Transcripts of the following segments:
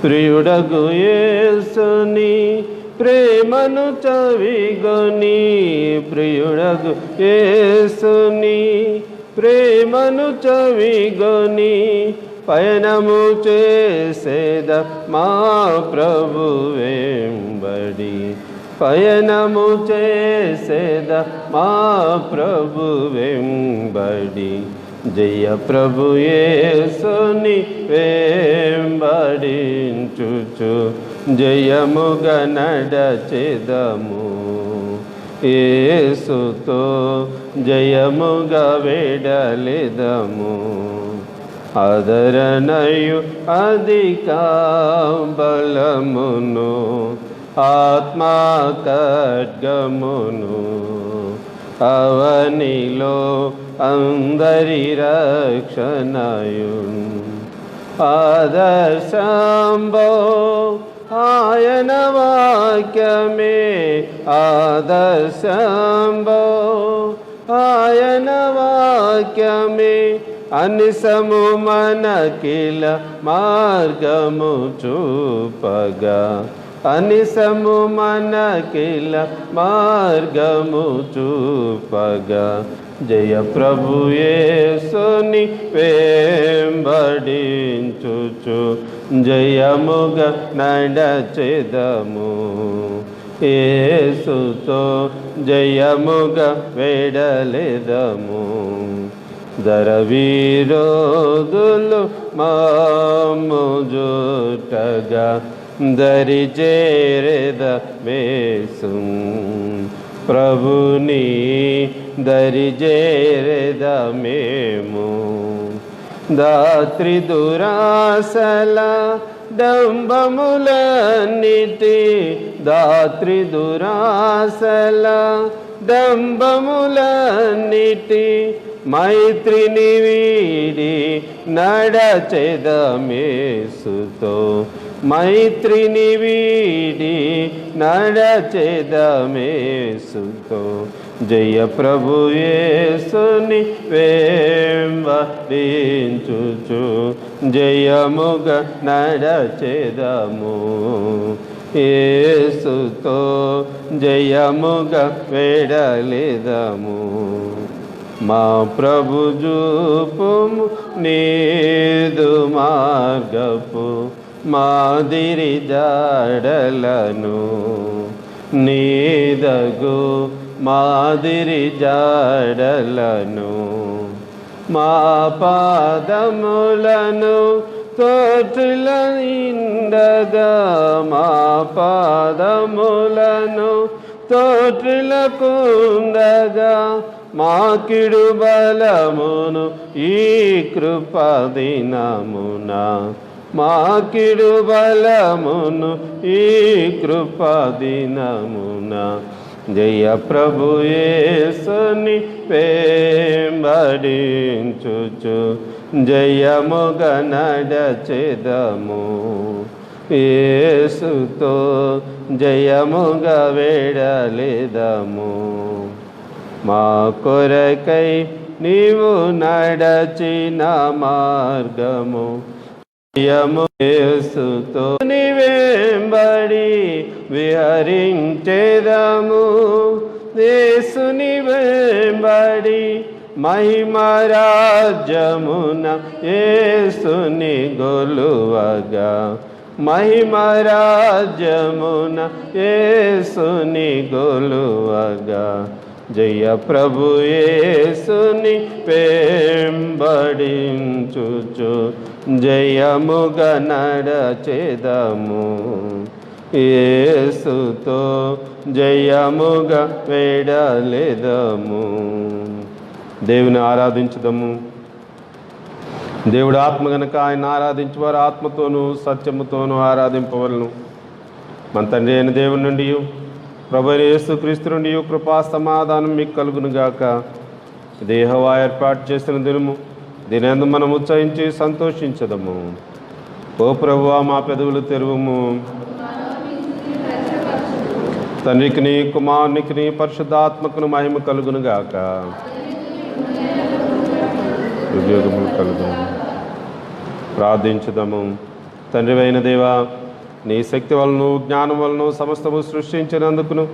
ప్రియుడగు యేసుని ప్రేమను చవిగొని, ప్రియుడగు యేసుని ప్రేమను చవిగొని, పయనము చేసేద మా ప్రభు వెంబడి, పయనము చేసేద మా ప్రభు వెంబడి, జయ ప్రభు యేసుని వెంబడించుచు జయముగా నడచెదము, యేసుతో జయముగా వెడలెదము. ఆదరణయు అధిక బలమును, ఆత్మా ఖడ్గమును, అవనిలో అందరి రక్షణయున్. ఆదర్శంబో ఆయన వాక్యమే, ఆదర్శంబో ఆయన వాక్యమే, అనిసము మనకిల మార్గము చూపగా, అనిసము మనకిల మార్గము చూపగా, జయ ప్రభు యేసుని వెంబడించుచు జయముగా నడచెదము, యేసుతో జయముగా వెడలెదము. దరవీరోదులు మాము జుటగా దరి చేరెద వేసు, ప్రభుని దరి చేరెద మేము. దాత్రి దురాసల డంబములన్నిటి, దాత్రి దురాసల డంబములన్నిటి, మైత్రిని వీడి నడచెదమేసుతో, మైత్రిని వీడి నడచెదమేసుతో, జయ ప్రభు యేసుని వెంబడించుచు జయముగా నడచెదము, యేసుతో జయముగా వెడలెదము. మా ప్రభు చూపుము నీదు మార్గపు మాదిరి జాడలను, నీదగు మాదిరి జాడలను. మా పాదములను తోటుల నిండగా, మా పాదములను తోటులకుండగా, మాకిడు బలమును ఈ కృపదినమున, మాకిడు బలమును ఈ కృపదినమున. జయ ప్రభు యేసుని వెంబడించుచు జయముగా నడచెదము, యేసుతో జయముగా వెడలెదము. మా కొరకై నీవు నడచిన మార్గము, యేసుతో వెంబడి విహరించెదము, యేసుని వెంబడి మహిమరాజ్యమున యేసుని గొలువగా, మహిమరాజ్యమున యేసుని గొలువగా. జయ ప్రభు యేసుని వెంబడించుచు జయముగా నడచెదము, యేసుతో జయముగా వెడలెదము. దేవుని ఆరాధించుదము. దేవుడు ఆత్మ గనుక ఆయన ఆరాధించువారు ఆత్మతోనూ సత్యముతోనూ ఆరాధింపవలను. మన తండ్రి అయిన దేవుని నుండి ప్రభు యేసుక్రీస్తు నుండి కృపా సమాధానం మీకు కలుగునుగాక. దేహవా ఏర్పాటు చేసిన దినము, దీనందు మనం ఉత్సహించి సంతోషించదము. ఓ ప్రభువా మా పెదవులు తెరువుము. తండ్రికిని కుమారునికిని పరిశుద్ధాత్మకును మహిమ కలుగునుగాక. ఉద్యోగములు కలుగును. ప్రార్థించుదము. తండ్రివైన దేవా, నీ శక్తి వలన జ్ఞానం వలన సమస్తము సృష్టించినందుకును,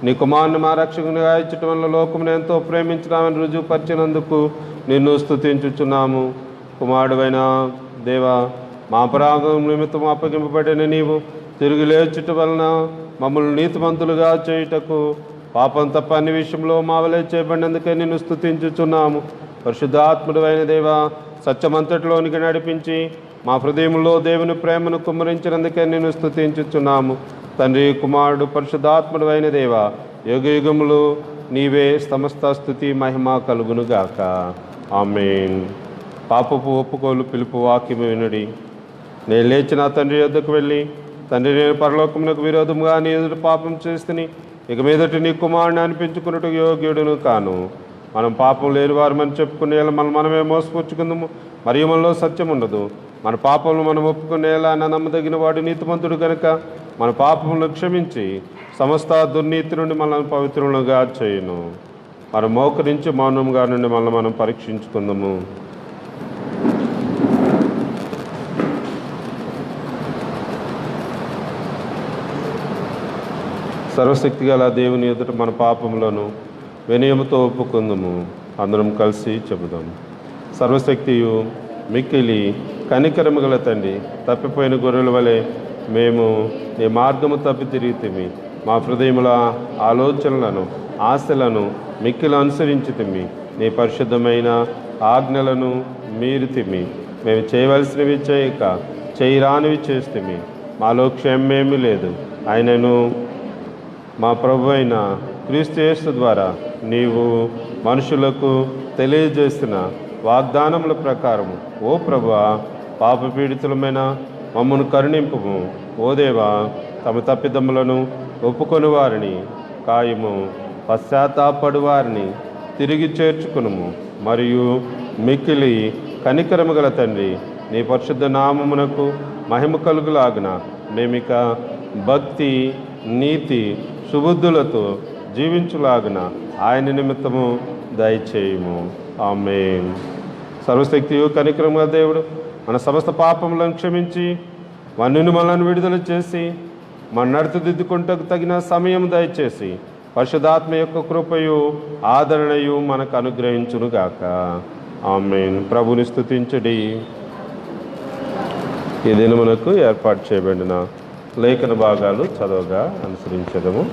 నీ కుమారుని మా రక్షకునిగా ఇచ్చటం వల్ల లోకమును ఎంతో ప్రేమించినామని రుజువుపరిచినందుకు నిన్ను స్తుతించుచున్నాము. కుమారుడైన దేవా, మా అపరాధం నిమిత్తం అప్పగింపబడిన నీవు తిరిగి లేచుట వలన మమ్మల్ని నీతిమంతులుగా చేయుటకు పాపం తప్ప అన్ని విషయంలో మా వలె చేయబడినందుకే నిన్ను స్తుతించుచున్నాము. పరిశుద్ధాత్ముడు అయిన దేవా, సత్యమంతటిలోనికి నడిపించి మా హృదయంలో దేవుని ప్రేమను కుమ్మరించినందుకే నిన్ను స్తుతించుచున్నాము. తండ్రి, కుమారుడు, పరిశుద్ధాత్ముడు అయిన దేవా, యుగ యుగములు నీవే సమస్త స్తుతి మహిమ కలుగునుగాక. ఆమేన్. పాపపు ఒప్పుకోలు పిలుపు వాక్యము వినుడి. నేను లేచిన తండ్రి యొద్దకు వెళ్ళి, తండ్రి, నేను పరలోకమునకు విరోధముగా నీ ఎదుట పాపం చేస్తుని ఇక మీదటి నీ కుమారుని అనిపించుకున్నట్టు యోగ్యుడును కాను. మనం పాపం లేని వారమని చెప్పుకునేలా మనమే మోసపుచ్చుకుందాము, మరియు మనలో సత్యం ఉండదు. మన పాపములు మనం ఒప్పుకునేలా నమ్మదగిన వాడు నీతిమంతుడు కనుక మన పాపములను క్షమించి సమస్త దుర్నీతి నుండి మనల్ని పవిత్రులుగా చేయును. మనం మోకరించి మౌనంగా నుండి మనం పరీక్షించుకుందాము. సర్వశక్తి గల దేవుని ఎదుట మన పాపములను వినయముతో ఒప్పుకుందాము. అందరం కలిసి చెబుదాం. సర్వశక్తియు మిక్కిలి కనికరము గల తండ్రి, తప్పిపోయిన గొర్రెల వలె మేము నీ మార్గము తప్పి తిరిగితిమి. మా హృదయముల ఆలోచనలను, ఆశలను మిక్కిలి అనుసరించితిమి. నీ పరిశుద్ధమైన ఆజ్ఞలను మీరితిమి. మేము చేయవలసినవి చేయక చేయరానివి చేస్తుమి. మాలో క్షేమమేమీ లేదు. ఆయనను మా ప్రభు అయిన క్రీస్తు యేసు ద్వారా నీవు మనుషులకు తెలియజేసిన వాగ్దానముల ప్రకారము ఓ ప్రభువా, పాపపీడితులమైన మమ్మను కరుణింపుము. ఓ దేవా, తమ తప్పిదమ్ములను ఒప్పుకొని వారిని కాయము, పశ్చాత్తాపడు వారిని తిరిగి చేర్చుకునుము. మరియు మిక్కిలి కనికరము గల తండ్రి, నీ పరిశుద్ధ నామమునకు మహిమ కలుగులాగున మేమిక భక్తి, నీతి, సుబుద్ధులతో జీవించులాగున ఆయన నిమిత్తము దయచేయము. ఆమేన్. సర్వశక్తియు కనికరము గల దేవుడు మన సమస్త పాపములను క్షమించి వన్నుని మనల్ని విడుదల చేసి మన నడతదిద్దుకుంటకు తగిన సమయం దయచేసి పరిశుద్ధాత్మ యొక్క కృపయు ఆదరణయు మనకు అనుగ్రహించునుగాక. ఆమేన్. ప్రభుని స్తుతించుడి. ఈ దినమునకు ఏర్పాటు చేయబడిన లేఖన భాగాలు చదవగా అనుసరించదము.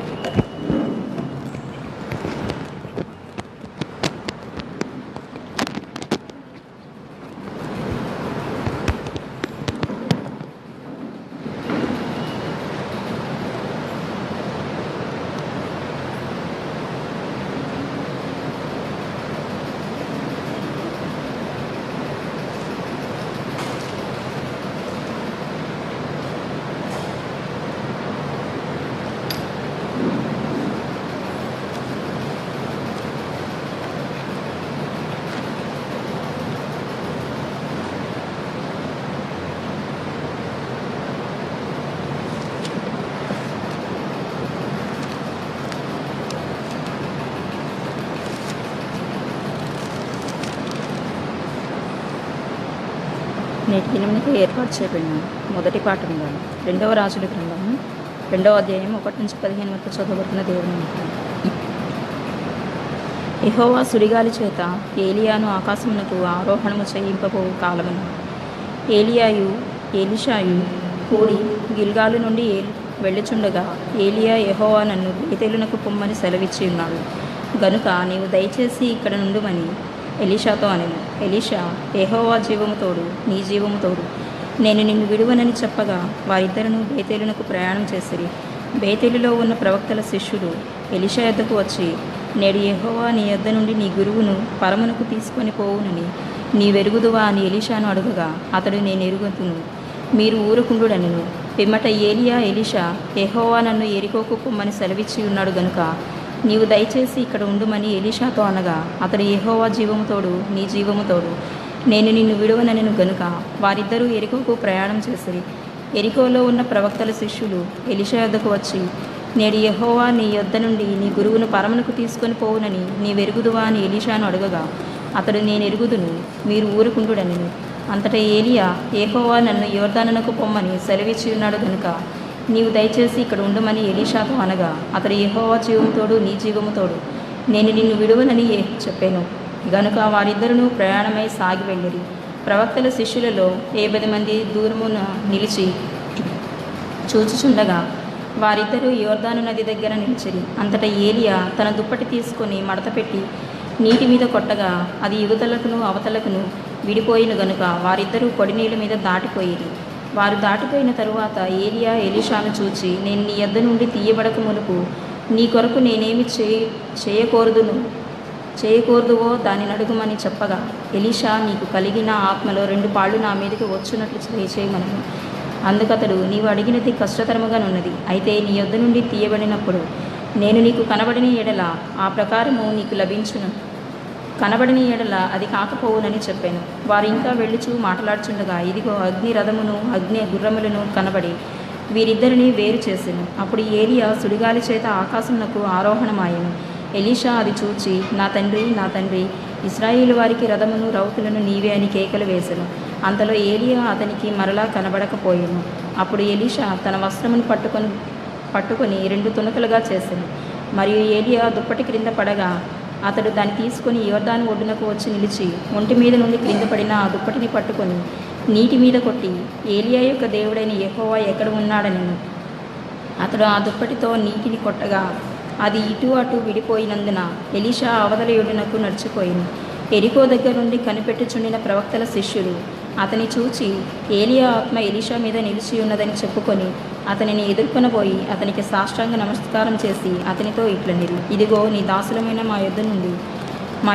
నేటి దినమునకు ఏర్పాటు చేయబడిన మొదటి పాఠంగా 2వ రాజుల గ్రంథము 2వ అధ్యాయం 1-15 వరకు చదవబడుతున్న దేవుని మాటలు. యెహోవా సుడిగాలి చేత ఏలియాను ఆకాశమునకు ఆరోహణము చేయింపబోవు కాలమున ఏలియాయు ఎలీషాయు కూడి గిల్గాలు నుండి వెళ్ళుచుండగా ఏలియా, యెహోవా నన్ను బేతేలునకు పొమ్మని సెలవిచ్చి ఉన్నాడు గనుక నీవు దయచేసి ఇక్కడ నుండుమని ఎలీషాతో అనెను. ఎలీషా, యెహోవా జీవము తోడు, నీ జీవము తోడు, నేను నిన్ను విడువనని చెప్పగా వారిద్దరును బేతేలునకు ప్రయాణం చేసిరి. బేతేలులో ఉన్న ప్రవక్తల శిష్యులు ఎలీషా యొద్దకు వచ్చి, నేడు యెహోవా నీ యొద్ద నుండి నీ గురువును పరమునకు తీసుకొని పోవునని నీవెరుగుదువా అని ఎలీషాను అడుగగా అతడు, నేను ఎరుగుదును, మీరు ఊరుకుండుడనెను. పిమ్మట ఏలియా, ఎలీషా, యెహోవా నన్ను యెరికోకు పొమ్మని సెలవిచ్చి ఉన్నాడు గనుక నీవు దయచేసి ఇక్కడ ఉండుమని ఎలీషాతో అనగా అతడు, యెహోవా జీవము తోడు, నీ జీవము తోడు, నేను నిన్ను విడువననెను గనుక వారిద్దరూ యెరికోకు ప్రయాణం చేసిరి. యెరికోలో ఉన్న ప్రవక్తల శిష్యులు ఎలీషా యొద్దకు వచ్చి, నేడు యెహోవా నీ యొద్ద నుండి నీ గురువును పరమునకు తీసుకొని పోవునని నీవెరుగుదువా అని ఎలీషాను అడగగా అతడు, నేను ఎరుగుదును, మీరు ఊరుకుండుడనెను. అంతటా ఏలియా, యెహోవా నన్ను యోర్దానునకు పొమ్మని సెలవిచ్చి ఉన్నాడు గనుక నీవు దయచేసి ఇక్కడ ఉండమని ఎలీషాతో అనగా, అతడు యెహోవా జీవముతోడు నీ జీవముతోడు నేను నిన్ను విడువనని చెప్పాను. గనుక వారిద్దరును ప్రయాణమై సాగి వెళ్ళిరి. ప్రవక్తల శిష్యులలో 70 మంది దూరమున నిలిచి చూచుచుండగా వారిద్దరూ యోర్దాను నది దగ్గర నిలిచిరి. అంతటా ఏలియా తన దుప్పటి తీసుకొని మడతపెట్టి నీటి మీద కొట్టగా అది యువతలకును అవతలకును విడిపోయిన గనుక వారిద్దరూ పొడి నీళ్ళ మీద దాటిపోయిరి. వారు దాటిపోయిన తరువాత ఏలియా ఎలీషాను చూచి, నేను నీ యొద్ద నుండి తీయబడక మునుపు నీ కొరకు నేనేమి చేయకూడదువో దాన్ని అడుగుమని చెప్పగా, ఎలీషా, నీకు కలిగిన ఆత్మలో 2 పాళ్ళు నా మీదకి వచ్చున్నట్లు చేయమనను. అందుకతడు, నీవు అడిగినది కష్టతరముగానున్నది. అయితే నీ యొద్ద నుండి తీయబడినప్పుడు నేను నీకు కనబడిన ఎడల ఆ ప్రకారము నీకు లభించును, కనబడిన ఎడల అది కాకపోవునని చెప్పాను. వారు ఇంకా వెళ్ళుచూ మాట్లాడుచుండగా ఇదిగో అగ్ని రథమును అగ్ని గుర్రములను కనబడి వీరిద్దరిని వేరు చేసెను. అప్పుడు ఏలియా సుడిగాలి చేత ఆకాశమునకు ఆరోహణమాయెను. ఎలీషా అది చూచి, నా తండ్రి, నా తండ్రి, ఇశ్రాయేలు వారికి రథమును రౌతులను నీవే అని కేకలు వేసెను. అంతలో ఏలియా అతనికి మరలా కనబడకపోయెను. అప్పుడు ఎలీషా తన వస్త్రమును పట్టుకొని 2 తునకలుగా చేసెను. మరియు ఏలియా దుప్పటి క్రింద పడగా అతడు దాన్ని తీసుకొని యోర్దాను ఒడ్డునకు వచ్చి నిలిచి ఒంటి మీద నుండి క్రింద పడిన ఆ దుప్పటిని పట్టుకొని నీటి మీద కొట్టి, ఏలియా యొక్క దేవుడైన యెహోవా ఎక్కడ ఉన్నాడనెను. అతడు ఆ దుప్పటితో నీటిని కొట్టగా అది ఇటు అటు విడిపోయినందున ఎలీషా అవతల ఒడ్డునకు నడిచిపోయింది. ఎరికో దగ్గర నుండి కనిపెట్టుచుండిన ప్రవక్తల శిష్యులు అతని చూచి, ఏలియా ఆత్మ ఎలీషా మీద నిలిచి ఉన్నదని చెప్పుకొని అతనిని ఎదుర్కొనబోయి అతనికి సాష్టాంగ నమస్కారం చేసి అతనితో ఇట్లనిరి, ఇదిగో నీ దాసులమైన మా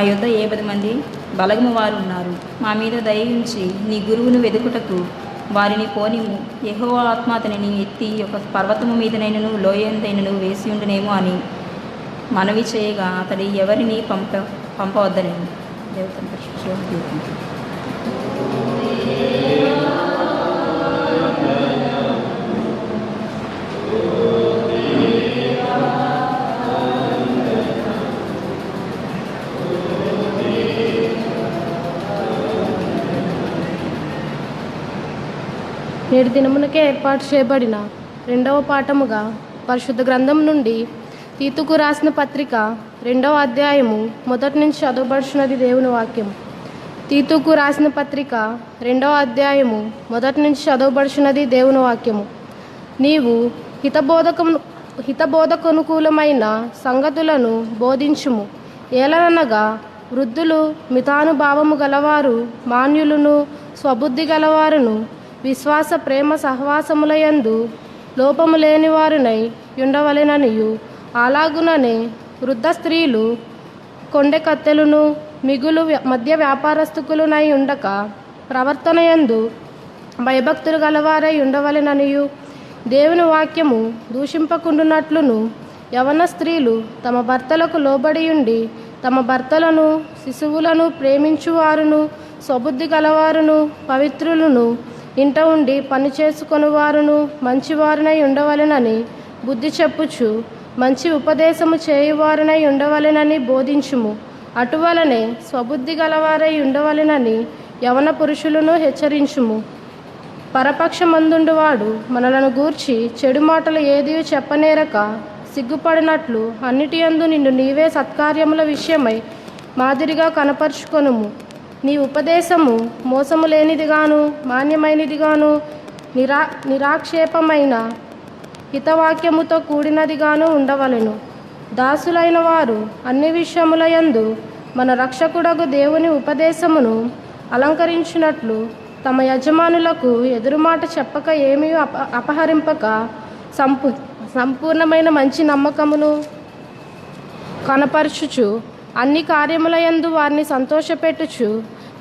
యొద్ద 70 మంది బలగము వారు ఉన్నారు. మా మీద దయ ఉంచి నీ గురువును వెదుకుటకు వారిని పోనిము. యెహోవా ఆత్మ అతనిని ఎత్తి ఒక పర్వతము మీదనైనను లోయందైనను వేసి ఉండునేమో అని మనవి చేయగా అతడు ఎవరిని పంపవద్దనని. దేవతను పరిశుద్ధ నేటి దినమునకే ఏర్పాటు చేయబడిన 2వ పాఠముగా పరిశుద్ధ గ్రంథం నుండి తీతుకు రాసిన పత్రిక 2వ అధ్యాయము మొదటి నుంచి చదవబడుచున్నది దేవుని వాక్యం. తీతుకు రాసిన పత్రిక 2వ అధ్యాయము మొదటి నుంచి చదవబడుచున్నది దేవుని వాక్యము. నీవు హితబోధకనుకూలమైన సంగతులను బోధించుము. ఏలనగా వృద్ధులు, మితానుభావము గలవారు, మాన్యులను, స్వబుద్ధి గలవారును, విశ్వాస ప్రేమ సహవాసములయందు లోపము లేని వారునై ఉండవలెననియు, అలాగుననే వృద్ధ స్త్రీలు కొండె కత్తెలును మిగులు మధ్య వ్యాపారస్తుకులునై ఉండక ప్రవర్తనయందు భయభక్తులు గలవారై ఉండవలెననియు, దేవుని వాక్యము దూషింపకుండునట్లును యవన స్త్రీలు తమ భర్తలకు లోబడి ఉండి తమ భర్తలను శిశువులను ప్రేమించువారును, స్వబుద్ధి గలవారును, పవిత్రులను, ఇంట ఉండి పని చేసుకొనువారును, మంచివారునై ఉండవలెనని బుద్ధి చెప్పుచు మంచి ఉపదేశము చేయువారునై ఉండవలెనని బోధించుము. అటువలనే స్వబుద్ధి గలవారై ఉండవలెనని యవన పురుషులను హెచ్చరించుము. పరపక్షమందుండువాడు మనలను గూర్చి చెడు మాటలు ఏదీ చెప్పనేరక సిగ్గుపడినట్లు అన్నిటియందు నిన్ను నీవే సత్కార్యముల విషయమై మాదిరిగా కనపరుచుకొనుము. నీ ఉపదేశము మోసము లేనిదిగాను మాన్యమైనదిగాను నిరాక్షేపమైన హితవాక్యముతో కూడినదిగాను ఉండవలెను. దాసులైన వారు అన్ని విషయములయందు మన రక్షకుడగు దేవుని ఉపదేశమును అలంకరించినట్లు తమ యజమానులకు ఎదురుమాట చెప్పక ఏమీ అపహరింపక సంపూర్ణమైన మంచి నమ్మకమును కనపరచుచు అన్ని కార్యములయందు వారిని సంతోషపెట్టుచు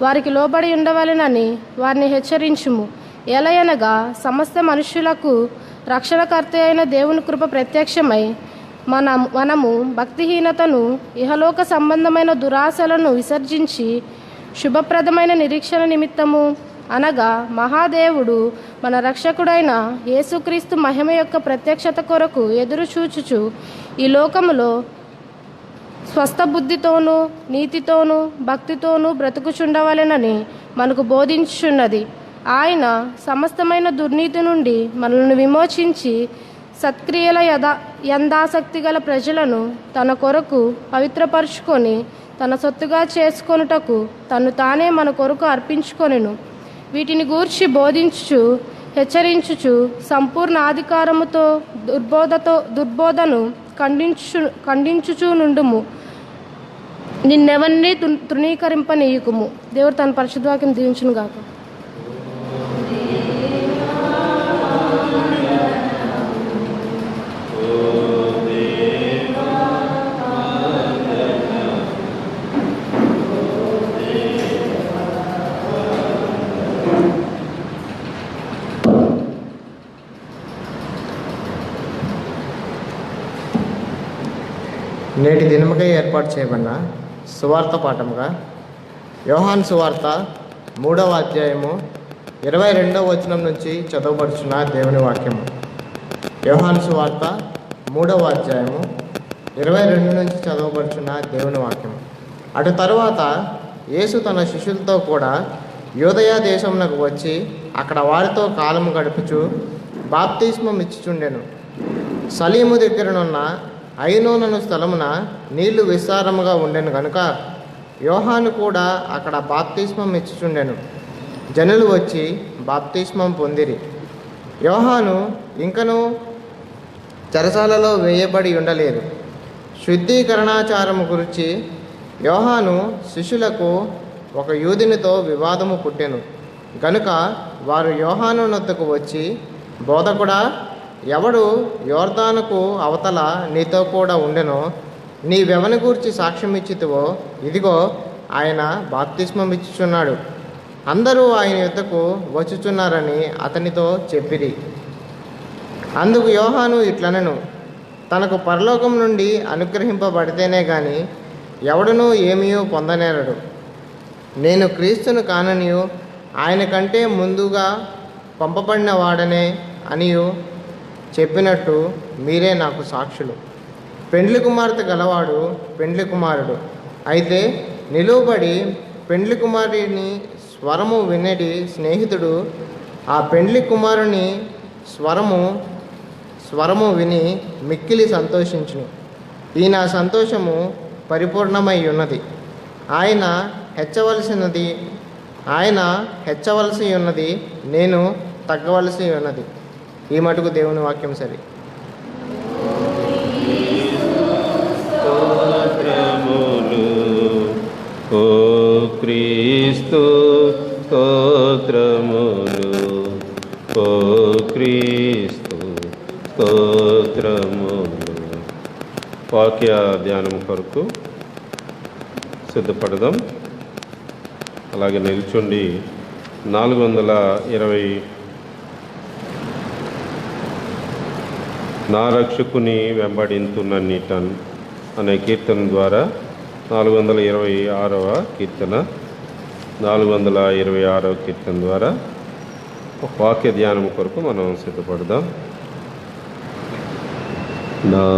వారికి లోబడి ఉండవలెనని వారిని హెచ్చరించుము. ఎలయనగా సమస్త మనుష్యులకు రక్షణకర్త అయిన దేవుని కృప ప్రత్యక్షమై మనము భక్తిహీనతను ఇహలోక సంబంధమైన దురాశలను విసర్జించి శుభప్రదమైన నిరీక్షణ నిమిత్తము అనగా మహాదేవుడు మన రక్షకుడైన యేసుక్రీస్తు మహిమ యొక్క ప్రత్యక్షత కొరకు ఎదురు చూచుచు ఈ లోకములో స్వస్థ బుద్ధితోనూ నీతితోనూ భక్తితోనూ బ్రతుకుచుండవలెనని మనకు బోధించుచున్నది. ఆయన సమస్తమైన దుర్నీతి నుండి మనల్ని విమోచించి సత్క్రియల యందాసక్తి గల ప్రజలను తన కొరకు పవిత్రపరుచుకొని తన సొత్తుగా చేసుకొనుటకు తను తానే మన కొరకు అర్పించుకొనెను. వీటిని గూర్చి బోధించుచు హెచ్చరించుచు సంపూర్ణ అధికారముతో దుర్బోధను ఖండించుచు నుండుము. నిన్నెవరిని తృణీకరింపనీయుకుము. దేవుడు తన పరిశుద్ధ వాక్యం దీవించును గాక. నేటి దినముకై ఏర్పాటు చేయబడిన సువార్త పాఠముగా యోహాను సువార్త 3వ అధ్యాయము 22వ వచనం నుంచి చదవబడుచున్న దేవుని వాక్యము. యోహాను సువార్త 3వ అధ్యాయము 22 నుంచి చదవబడుచున్న దేవుని వాక్యము. అటు తరువాత యేసు తన శిష్యులతో కూడా యూదయ దేశమునకు వచ్చి అక్కడ వారితో కాలము గడుపుచు బాప్తిస్మం ఇచ్చుచుండెను. సలీము దగ్గరనున్న ఐనోనను స్థలమున నీళ్లు విస్తారముగా ఉండెను గనుక యోహాను కూడా అక్కడ బాప్తిస్మం ఇచ్చుచుండెను. జనులు వచ్చి బాప్తిస్మం పొందిరి. యోహాను ఇంకనూ చెరసాలలో వేయబడి ఉండలేదు. శుద్ధీకరణాచారము గురించి యోహాను శిష్యులకు ఒక యూదునితో వివాదము పుట్టెను గనుక వారు యోహాను నొద్దకు వచ్చి, బోధకుడా, ఎవడు యోర్దానుకు అవతల నీతో కూడా ఉండెనో నీవెవని గూర్చి సాక్ష్యం ఇచ్చితివో ఇదిగో ఆయన బాప్తిస్మం ఇచ్చుచున్నాడు, అందరూ ఆయన యుద్ధకు వచ్చుచున్నారని అతనితో చెప్పిరి. అందుకు యోహాను ఇట్లనెను, తనకు పరలోకం నుండి అనుగ్రహింపబడితేనే గాని ఎవడనూ ఏమీ పొందనేరడు. నేను క్రీస్తును కాననియు ఆయన కంటే ముందుగా పంపబడిన వాడనే అనియు చెప్పినట్టు మీరే నాకు సాక్షులు. పెండ్లి కుమార్తె గలవాడు పెండ్లి కుమారుడు. అయితే నిలువబడి పెండ్లి కుమారుని స్వరము వినేటి స్నేహితుడు ఆ పెండ్లి కుమారుని స్వరము విని మిక్కిలి సంతోషించును. ఈ నా సంతోషము పరిపూర్ణమై ఉన్నది. ఆయన హెచ్చవలసి ఉన్నది, నేను తగ్గవలసి ఉన్నది. ఈ మటుకు దేవుని వాక్యం సరి. స్తోత్రములు ఓ క్రీస్తు, స్తోత్రములు ఓ క్రీస్తు, స్తోత్రములు. వాక్య ధ్యానం కొరకు సిద్ధపడదాం. అలాగే నిల్చుండి 420 నా రక్షకుని వెంబడింతున్నన్నిటన్ అనే కీర్తన ద్వారా 426వ కీర్తన 426వ కీర్తన ద్వారా వాక్య ధ్యానం కొరకు మనం సిద్ధపడదాం. నా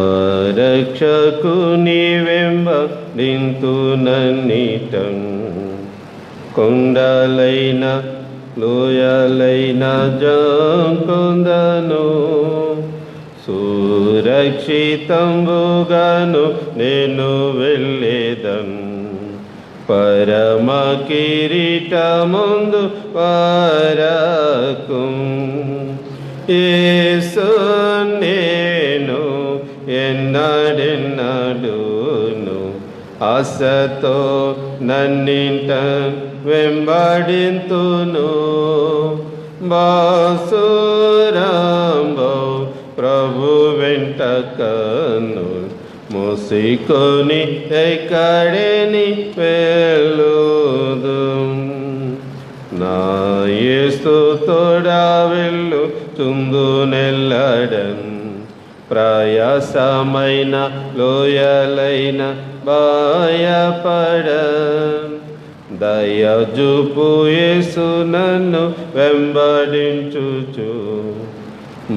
రక్షకుని వెంబడింతున్నన్నిటన్ కొండలైన లోయలైన జంకొందను సురక్షితంబుగాను నేను వెళ్ళేదన్ పరమ కిరీటముందు వరకు యేసు నేను ఎన్నడెన్నడూను ఆశతో నన్నింట వెంబడింతును బాసురాంబో ప్రభు వెంట కన్ను మూసికొని ఎక్కడని వెళ్ళుదు. నా యేసు తోడా వెళ్ళు చుందు నెల్లడన్ ప్రయాసమైన లోయలైన భయపడన్ దయజూపు యేసు నన్ను వెంబడించుచు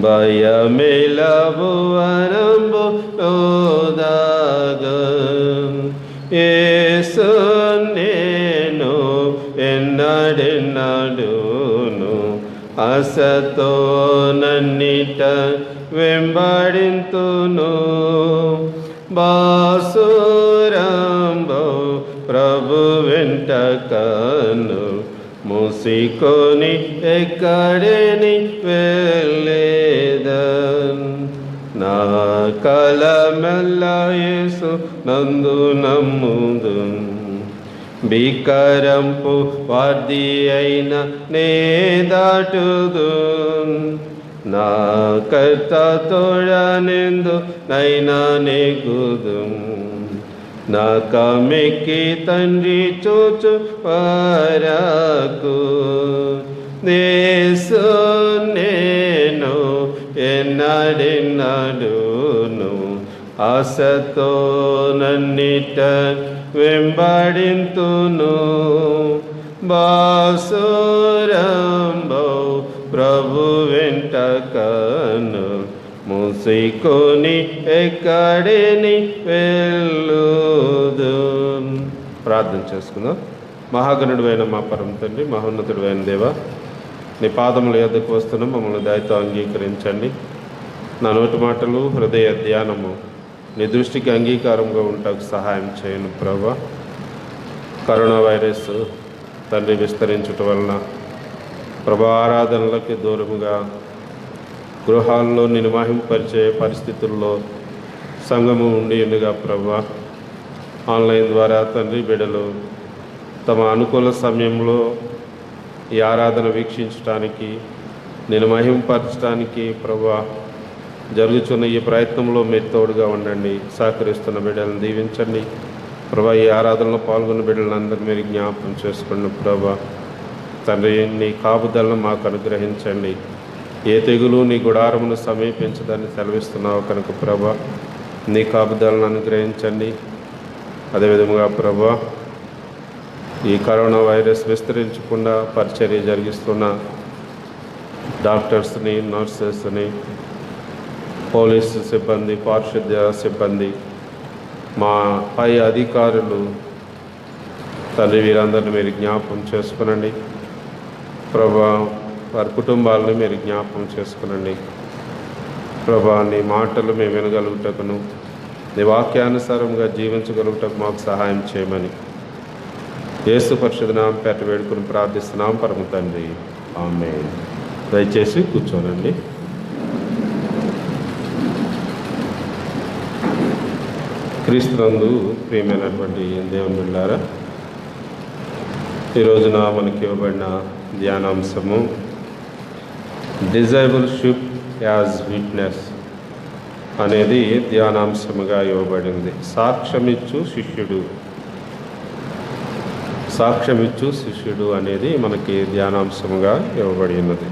భయమేలవు అనంబు లోదాగన్ యేసు నేను ఎన్నడెన్నడూను ఆశతో నన్నిట వెంబడింతును. బాసురంబో ప్రభు వెంట కను మూసికొని ఎక్కడని వెళ్ళేదన్. నా కలమెల్ల యేసు నందు నమ్ముదు. భీకరంపు వార్ది అయిన నే దాటుదు. నా కర్త తోడనెందు నైనా నెగుదు. నా కమెక్కి తండ్రి చూచు వరకు దేశు నేను ఎన్నడెన్నడును. ఆశతో నన్నిట వెంబడింతును. బాసురంబో ప్రభు వెంట కను మూసికొని ఎక్కడిని వెళ్ళుదు. ప్రార్థన చేసుకుందాం. మహాగణుడువైన మా పరమ తండ్రి, మహోన్నతుడైన దేవ, నీ పాదముల యొద్దకు వస్తున్న మమ్మల్ని దయతో అంగీకరించండి. నా నోటి మాటలు హృదయ ధ్యానము నీ దృష్టికి అంగీకారంగా ఉండటకు సహాయం చేయను ప్రభా. కరోనా వైరస్ తండ్రి విస్తరించటం వలన ప్రభా ఆరాధనలకి దూరముగా గృహాల్లో నిన్ను మహింపరిచే పరిస్థితుల్లో సంఘము ఉండి ఉండగా ప్రభా, ఆన్లైన్ ద్వారా తండ్రి బిడ్డలు తమ అనుకూల సమయంలో ఈ ఆరాధన వీక్షించడానికి, నేను మహింపరచడానికి ప్రభా జరుగుతున్న ఈ ప్రయత్నంలో మీరు తోడుగా ఉండండి. సహకరిస్తున్న బిడ్డలను దీవించండి ప్రభా. ఈ ఆరాధనలో పాల్గొన్న బిడ్డలను అందరూ మీరు జ్ఞాపకం చేసుకోండి ప్రభా. తండ్రి, నీ కాపుదలను మాకు అనుగ్రహించండి. ఏ తెగులు నీ గుడారమును సమీపించదని సెలవిస్తున్నావు కనుక ప్రభా, నీ కాపుదలను అనుగ్రహించండి. అదేవిధంగా ప్రభా, ఈ కరోనా వైరస్ విస్తరించకుండా పరిచర్య జరిగిస్తున్న డాక్టర్స్ని, నర్సెస్ని, పోలీసు సిబ్బంది, పారిశుద్ధ్య సిబ్బంది, మా పై అధికారులు తండ్రి, వీరందరినీ మీరు జ్ఞాపకం చేసుకునండి ప్రభా. వారి కుటుంబాలను మీరు జ్ఞాపకం చేసుకునండి ప్రభా. నీ మాటలు మేము వినగలుగుటకును, నీ వాక్యానుసారంగా జీవించగలుగుటకు మాకు సహాయం చేయమని యేసు పరిశుద్ధ నామమున పేట వేడుకుని ప్రార్థిస్తున్నాం పరమ తండ్రి, ఆమేన్. దయచేసి కూర్చోనండి. క్రీస్తునందు ప్రియమైనటువంటి దేవుని బిడ్డలారా, ఈ రోజున మనకి ఇవ్వబడిన ధ్యానాంశము డిజైబుల్షిప్ యాజ్ విట్నెస్ అనేది ధ్యానాంశముగా ఇవ్వబడింది. సాక్ష్యమిచ్చు శిష్యుడు అనేది మనకి ధ్యానాంశముగా ఇవ్వబడి ఉన్నది.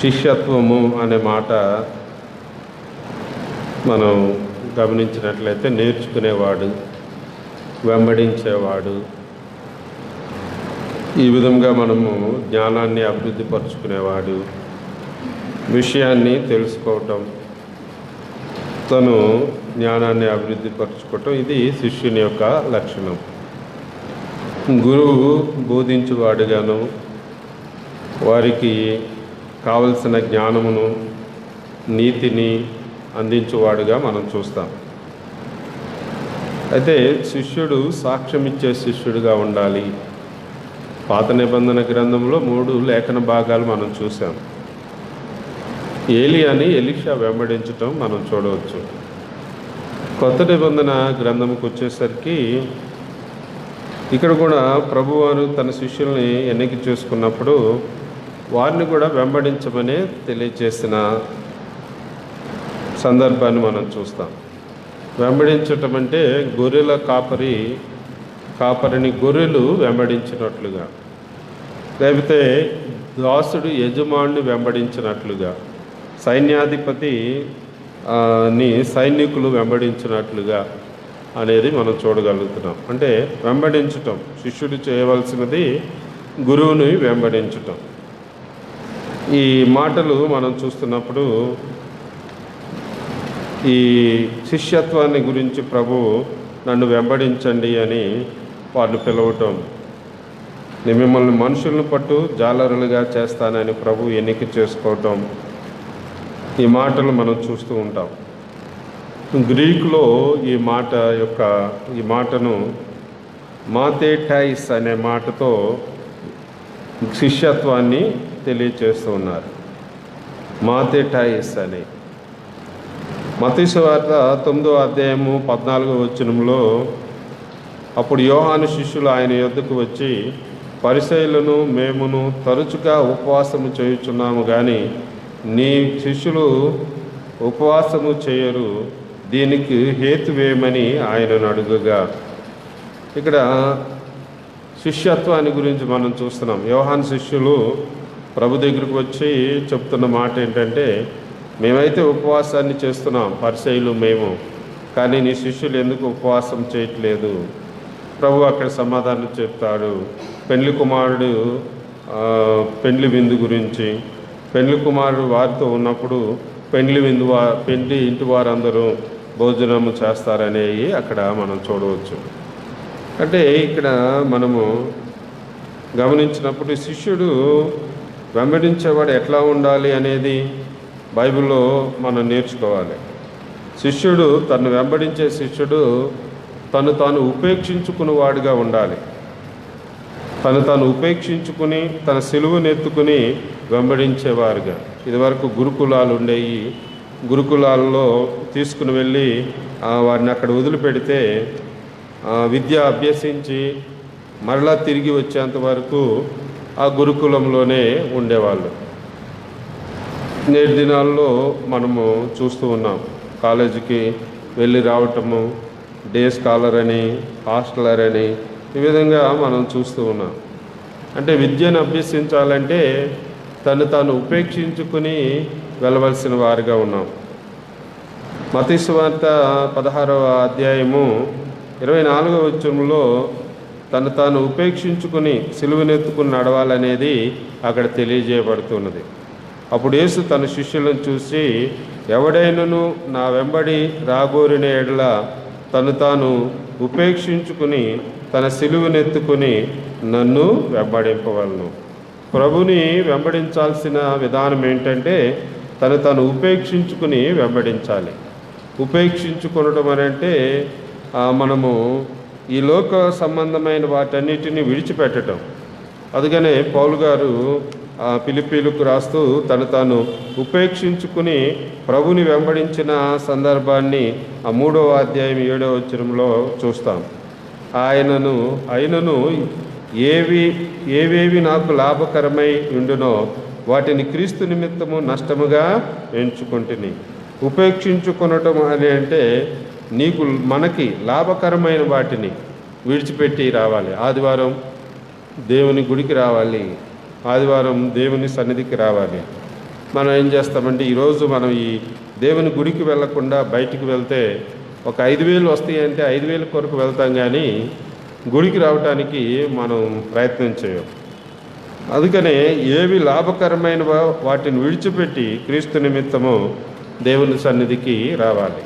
శిష్యత్వము అనే మాట మనం గమనించినట్లయితే నేర్చుకునేవాడు, వెంబడించేవాడు, ఈ విధంగా మనము జ్ఞానాన్ని అభివృద్ధి పరుచుకునేవాడు, విషయాన్ని తెలుసుకోవటం, తను జ్ఞానాన్ని అభివృద్ధి పరుచుకోవటం, ఇది శిష్యుని యొక్క లక్షణం. గురువు బోధించువాడుగాను, వారికి కావలసిన జ్ఞానమును, నీతిని అందించువాడుగా మనం చూస్తాం. అయితే శిష్యుడు సాక్ష్యమిచ్చే శిష్యుడిగా ఉండాలి. పాత నిబంధన గ్రంథంలో 3 లేఖన భాగాలు మనం చూసాం. ఏలియాని ఎలీషా వెంబడించటం మనం చూడవచ్చు. కొత్త నిబంధన గ్రంథంకి వచ్చేసరికి ఇక్కడ కూడా ప్రభువారు తన శిష్యుల్ని ఎన్నిక చేసుకున్నప్పుడు వారిని కూడా వెంబడించమని తెలియజేసిన సందర్భాన్ని మనం చూస్తాం. వెంబడించటం అంటే గొర్రెల కాపరిని గొర్రెలు వెంబడించినట్లుగా, లేకపోతే దాసుడు యజమానుని వెంబడించినట్లుగా, సైన్యాధిపతి ని సైనికులు వెంబడించినట్లుగా అనేది మనం చూడగలుగుతున్నాం. అంటే వెంబడించటం, శిష్యుడు చేయవలసినది గురువుని వెంబడించటం. ఈ మాటలు మనం చూస్తున్నప్పుడు ఈ శిష్యత్వాన్ని గురించి ప్రభు నన్ను వెంబడించండి అని వారిని పిలవటం, నేను మిమ్మల్ని మనుషులను పట్టు జాలరులుగా చేస్తానని ప్రభు ఎన్నిక చేసుకోవటం, ఈ మాటలు మనం చూస్తూ ఉంటాం. గ్రీకులో ఈ మాటను మాథేటైస్ అనే మాటతో శిష్యత్వాన్ని తెలియచేస్తూ ఉన్నారు. మాథేటైస్ అని మత్తయి సువార్త 9వ అధ్యాయము 14వ వచనంలో, అప్పుడు యోహాను శిష్యులు ఆయన యొద్దకు వచ్చి, పరిసయ్యులను మేమును తరచుగా ఉపవాసము చేయుచున్నాము కానీ నీ శిష్యులు ఉపవాసము చేయరు, దీనికి హేతువేమని ఆయనను అడుగగా. ఇక్కడ శిష్యత్వాన్ని గురించి మనం చూస్తున్నాం. యోహాను శిష్యులు ప్రభు దగ్గరికి వచ్చి చెప్తున్న మాట ఏంటంటే, మేమైతే ఉపవాసాన్ని చేస్తున్నాం, పరిసయ్యులు మేము, కానీ నీ శిష్యులు ఎందుకు ఉపవాసం చేయట్లేదు? ప్రభు అక్కడ సమాధానం చెప్తాడు. పెండ్లి కుమారుడు పెండ్లి విందు గురించి, పెండ్లి కుమారుడు వారితో ఉన్నప్పుడు పెండ్లి ఇంటి వారందరూ భోజనము చేస్తారనేవి అక్కడ మనం చూడవచ్చు. అంటే ఇక్కడ మనము గమనించినప్పుడు శిష్యుడు వెంబడించేవాడు ఎట్లా ఉండాలి అనేది బైబిల్లో మనం నేర్చుకోవాలి. తను వెంబడించే శిష్యుడు తను తాను ఉపేక్షించుకునేవాడుగా ఉండాలి. తను ఉపేక్షించుకుని తన సిలువను ఎత్తుకుని వెంబడించేవారుగా. ఇదివరకు గురుకులాలు ఉండేవి. గురుకులాల్లో తీసుకుని వెళ్ళి వారిని అక్కడ వదిలిపెడితే విద్య అభ్యసించి మరలా తిరిగి వచ్చేంత వరకు ఆ గురుకులంలోనే ఉండేవాళ్ళు. నేటి దినాల్లో మనము చూస్తూ ఉన్నాం. కాలేజీకి వెళ్ళి రావటము, డే స్కాలర్ అని, హాస్టలర్ అని, ఈ విధంగా మనం చూస్తూ ఉన్నాం. అంటే విద్యను అభ్యసించాలంటే తాను ఉపేక్షించుకుని వెళ్ళవలసిన వారిగా ఉన్నాం. మత్తయి సువార్త 16వ అధ్యాయము 24వ వచనంలో తాను ఉపేక్షించుకుని సిలువనెత్తుకుని నడవాలనేది అక్కడ తెలియజేయబడుతున్నది. అప్పుడు యేసు తన శిష్యులను చూసి, ఎవడైనను నా వెంబడి రాగోరిన ఎడల తాను ఉపేక్షించుకుని తన సిలువనెత్తుకుని నన్ను వెంబడింపవలను. ప్రభుని వెంబడించాల్సిన విధానం ఏంటంటే తాను ఉపేక్షించుకుని వెంబడించాలి. ఉపేక్షించుకొనడం అని అంటే మనము ఈ లోక సంబంధమైన వాటన్నిటిని విడిచిపెట్టడం. అందుకనే పౌలు గారు ఫిలిప్పీలకు రాస్తూ తాను ఉపేక్షించుకుని ప్రభుని వెంబడించిన సందర్భాన్ని 3వ అధ్యాయం 7వ వచనంలో చూస్తాం. ఆయనను ఏవేవి నాకు లాభకరమై ఉండునో వాటిని క్రీస్తు నిమిత్తము నష్టముగా ఎంచుకుంటుని. ఉపేక్షించుకొనటం అని అంటే మనకి లాభకరమైన వాటిని విడిచిపెట్టి రావాలి. ఆదివారం దేవుని గుడికి రావాలి, ఆదివారం దేవుని సన్నిధికి రావాలి. మనం ఏం చేస్తామంటే ఈరోజు మనం ఈ దేవుని గుడికి వెళ్లకుండా బయటికి వెళ్తే ఒక 5,000 వస్తాయంటే 5,000 కొరకు వెళ్తాం, కానీ గుడికి రావటానికి మనం ప్రయత్నం చేయం. అందుకనే ఏవి లాభకరమైన వాటిని విడిచిపెట్టి క్రీస్తు నిమిత్తము దేవుని సన్నిధికి రావాలి.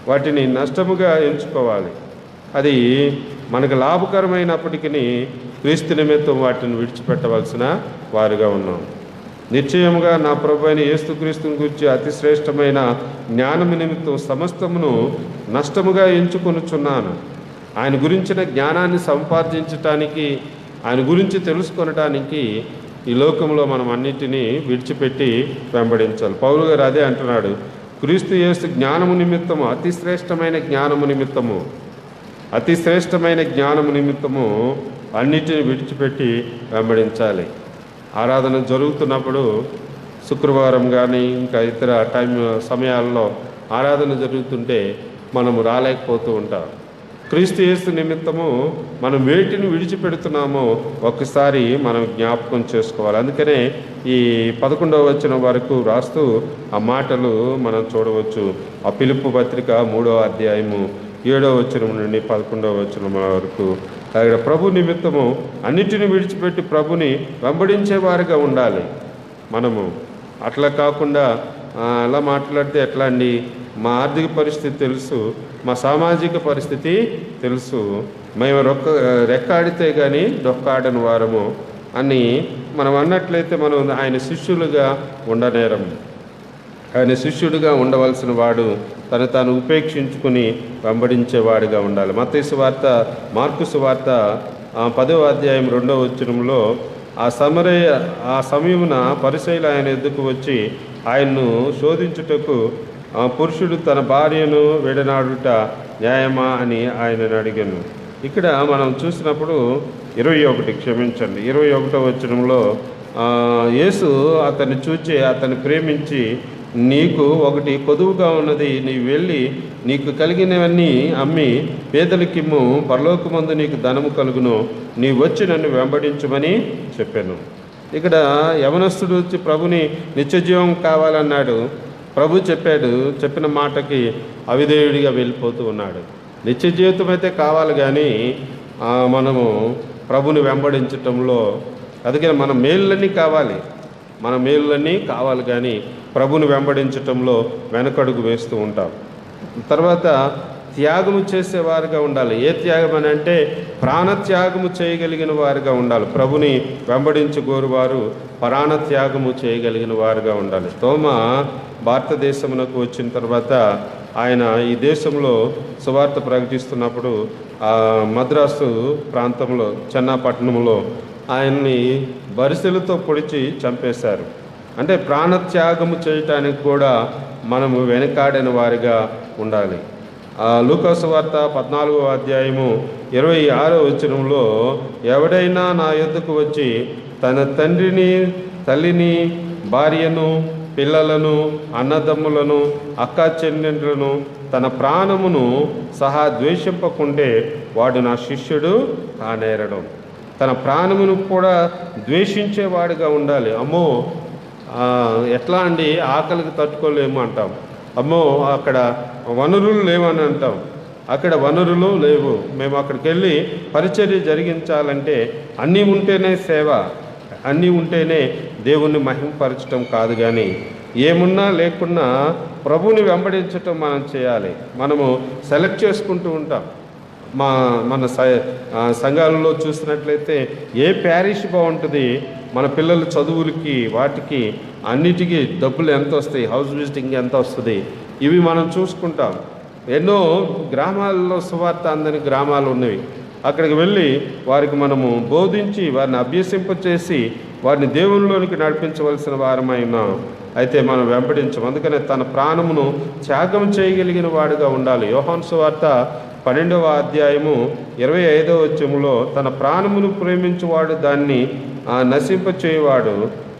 వాటిని నష్టముగా ఎంచుకోవాలి. అది మనకు లాభకరమైనప్పటికీ క్రీస్తు నిమిత్తం వాటిని విడిచిపెట్టవలసిన వారుగా ఉన్నాం. నిశ్చయముగా నా ప్రభు అయిన యేసుక్రీస్తుని గురించి అతి శ్రేష్టమైన జ్ఞానము నిమిత్తం సమస్తమును నష్టముగా ఎంచుకొనుచున్నాను. ఆయన గురించిన జ్ఞానాన్ని సంపాదించటానికి, ఆయన గురించి తెలుసుకొనటానికి ఈ లోకంలో మనం అన్నిటినీ విడిచిపెట్టి వెంబడించాలి. పౌలు గారు అదే అంటున్నాడు, క్రీస్తు యేసు జ్ఞానము నిమిత్తము, అతి శ్రేష్టమైన జ్ఞానము నిమిత్తము అన్నిటిని విడిచిపెట్టి వెంబడించాలి. ఆరాధన జరుగుతున్నప్పుడు శుక్రవారం కానీ ఇంకా ఇతర సమయాల్లో ఆరాధన జరుగుతుంటే మనము రాలేకపోతూ ఉంటాం. క్రీస్తు యేసు నిమిత్తము మనం వేటిని విడిచిపెడుతున్నామో ఒక్కసారి మనం జ్ఞాపకం చేసుకోవాలి. అందుకనే ఈ 11వ వచనం వరకు రాస్తూ ఆ మాటలు మనం చూడవచ్చు. ఆ ఫిలిప్పీ పత్రిక 3వ అధ్యాయము 7వ వచనం నుండి 11వ వచనం వరకు అక్కడ ప్రభు నిమిత్తము అన్నిటిని విడిచిపెట్టి ప్రభుని వెంబడించేవారుగా ఉండాలి. మనము అట్లా కాకుండా అలా మాట్లాడితే ఎట్లా అండి, మా ఆర్థిక పరిస్థితి తెలుసు, మా సామాజిక పరిస్థితి తెలుసు, మేము రెక్కాడితే కానీ డొక్కాడని వారము అని మనం అన్నట్లయితే మనం ఆయన శిష్యులుగా ఉండనేరము. ఆయన శిష్యుడిగా ఉండవలసిన వాడు తను తాను ఉపేక్షించుకుని వెంబడించేవాడిగా ఉండాలి. మత్తయి సువార్త, మార్కు సువార్త 10వ అధ్యాయం 2వ వచనంలో ఆ సమయమున పరిసయ్యులు ఆయన ఎద్దుకు వచ్చి ఆయన్ను శోధించుటకు పురుషుడు తన భార్యను విడనాడుట న్యాయమా అని ఆయనను అడిగాను. ఇక్కడ మనం చూసినప్పుడు 21వ వచనంలో యేసు అతన్ని చూచి అతన్ని ప్రేమించి, నీకు ఒకటి కొదువుగా ఉన్నది, నీవు వెళ్ళి నీకు కలిగినవన్నీ అమ్మి పేదలకిమ్ము, పరలోకమందు నీకు ధనము కలుగును, నీవు వచ్చి నన్ను వెంబడించమని చెప్పాను. ఇక్కడ యవనస్తుడు వచ్చి ప్రభుని నిత్యజీవం కావాలన్నాడు. ప్రభు చెప్పిన మాటకి అవిధేయుడిగా వెళ్ళిపోతూ ఉన్నాడు. నిత్య జీవితం అయితే కావాలి కానీ మనము ప్రభుని వెంబడించటంలో అందుకని మన మేలులన్నీ కావాలి కానీ ప్రభుని వెంబడించటంలో వెనకడుగు వేస్తూ ఉంటాం. తర్వాత త్యాగము చేసేవారుగా ఉండాలి. ఏ త్యాగం అని అంటే ప్రాణత్యాగము చేయగలిగిన వారుగా ఉండాలి. ప్రభుని వెంబడించగోరువారు ప్రాణత్యాగము చేయగలిగిన వారుగా ఉండాలి. తోమ భారతదేశమునకు వచ్చిన తర్వాత ఆయన ఈ దేశంలో సువార్త ప్రకటిస్తున్నప్పుడు మద్రాసు ప్రాంతంలో చెన్నాపట్టణంలో ఆయన్ని బరిసెలతో పొడిచి చంపేశారు. అంటే ప్రాణత్యాగము చేయటానికి కూడా మనము వెనకాడిన వారిగా ఉండాలి. లూకా సువార్త 14వ అధ్యాయము 26వ వచనంలో, ఎవడైనా నా యొద్దకు వచ్చి తన తండ్రిని, తల్లిని, భార్యను, పిల్లలను, అన్నదమ్ములను, అక్కా చెల్లెండ్లను, తన ప్రాణమును సహా ద్వేషింపకుంటే వాడు నా శిష్యుడు కానేరడం. తన ప్రాణమును కూడా ద్వేషించేవాడిగా ఉండాలి. అమ్మో ఎట్లా అండి, ఆకలికి తట్టుకోలేము అంటాం. అమ్మో అక్కడ వనరులు లేవని అంటాం. అక్కడ వనరులు లేవు, మేము అక్కడికి వెళ్ళి పరిచర్య జరిగించాలంటే అన్నీ ఉంటేనే సేవ, అన్నీ ఉంటేనే దేవుణ్ణి మహిమపరచడం కాదు. కానీ ఏమున్నా లేకున్నా ప్రభుని వెంబడించటం మనం చేయాలి. మనము సెలెక్ట్ చేసుకుంటూ ఉంటాం. మన సంఘాలలో చూసినట్లయితే ఏ ప్యారిష్ బాగుంటుంది, మన పిల్లల చదువులకి వాటికి అన్నిటికీ డబ్బులు ఎంత వస్తాయి, హౌస్ విజిటింగ్ ఎంత వస్తుంది, ఇవి మనం చూసుకుంటాం. ఎన్నో గ్రామాల్లో సువార్త అందని గ్రామాలు ఉన్నవి. అక్కడికి వెళ్ళి వారికి మనము బోధించి వారిని అభ్యసింపచేసి వారిని దేవునిలోనికి నడిపించవలసిన వారమై ఉన్నాం. అయితే మనం వెంబడించం. అందుకనే తన ప్రాణమును త్యాగం చేయగలిగిన వాడుగా ఉండాలి. యోహాను సువార్త 12వ అధ్యాయము 25వ వచనంలో, తన ప్రాణమును ప్రేమించువాడు దాన్ని నశింపచేయువాడు,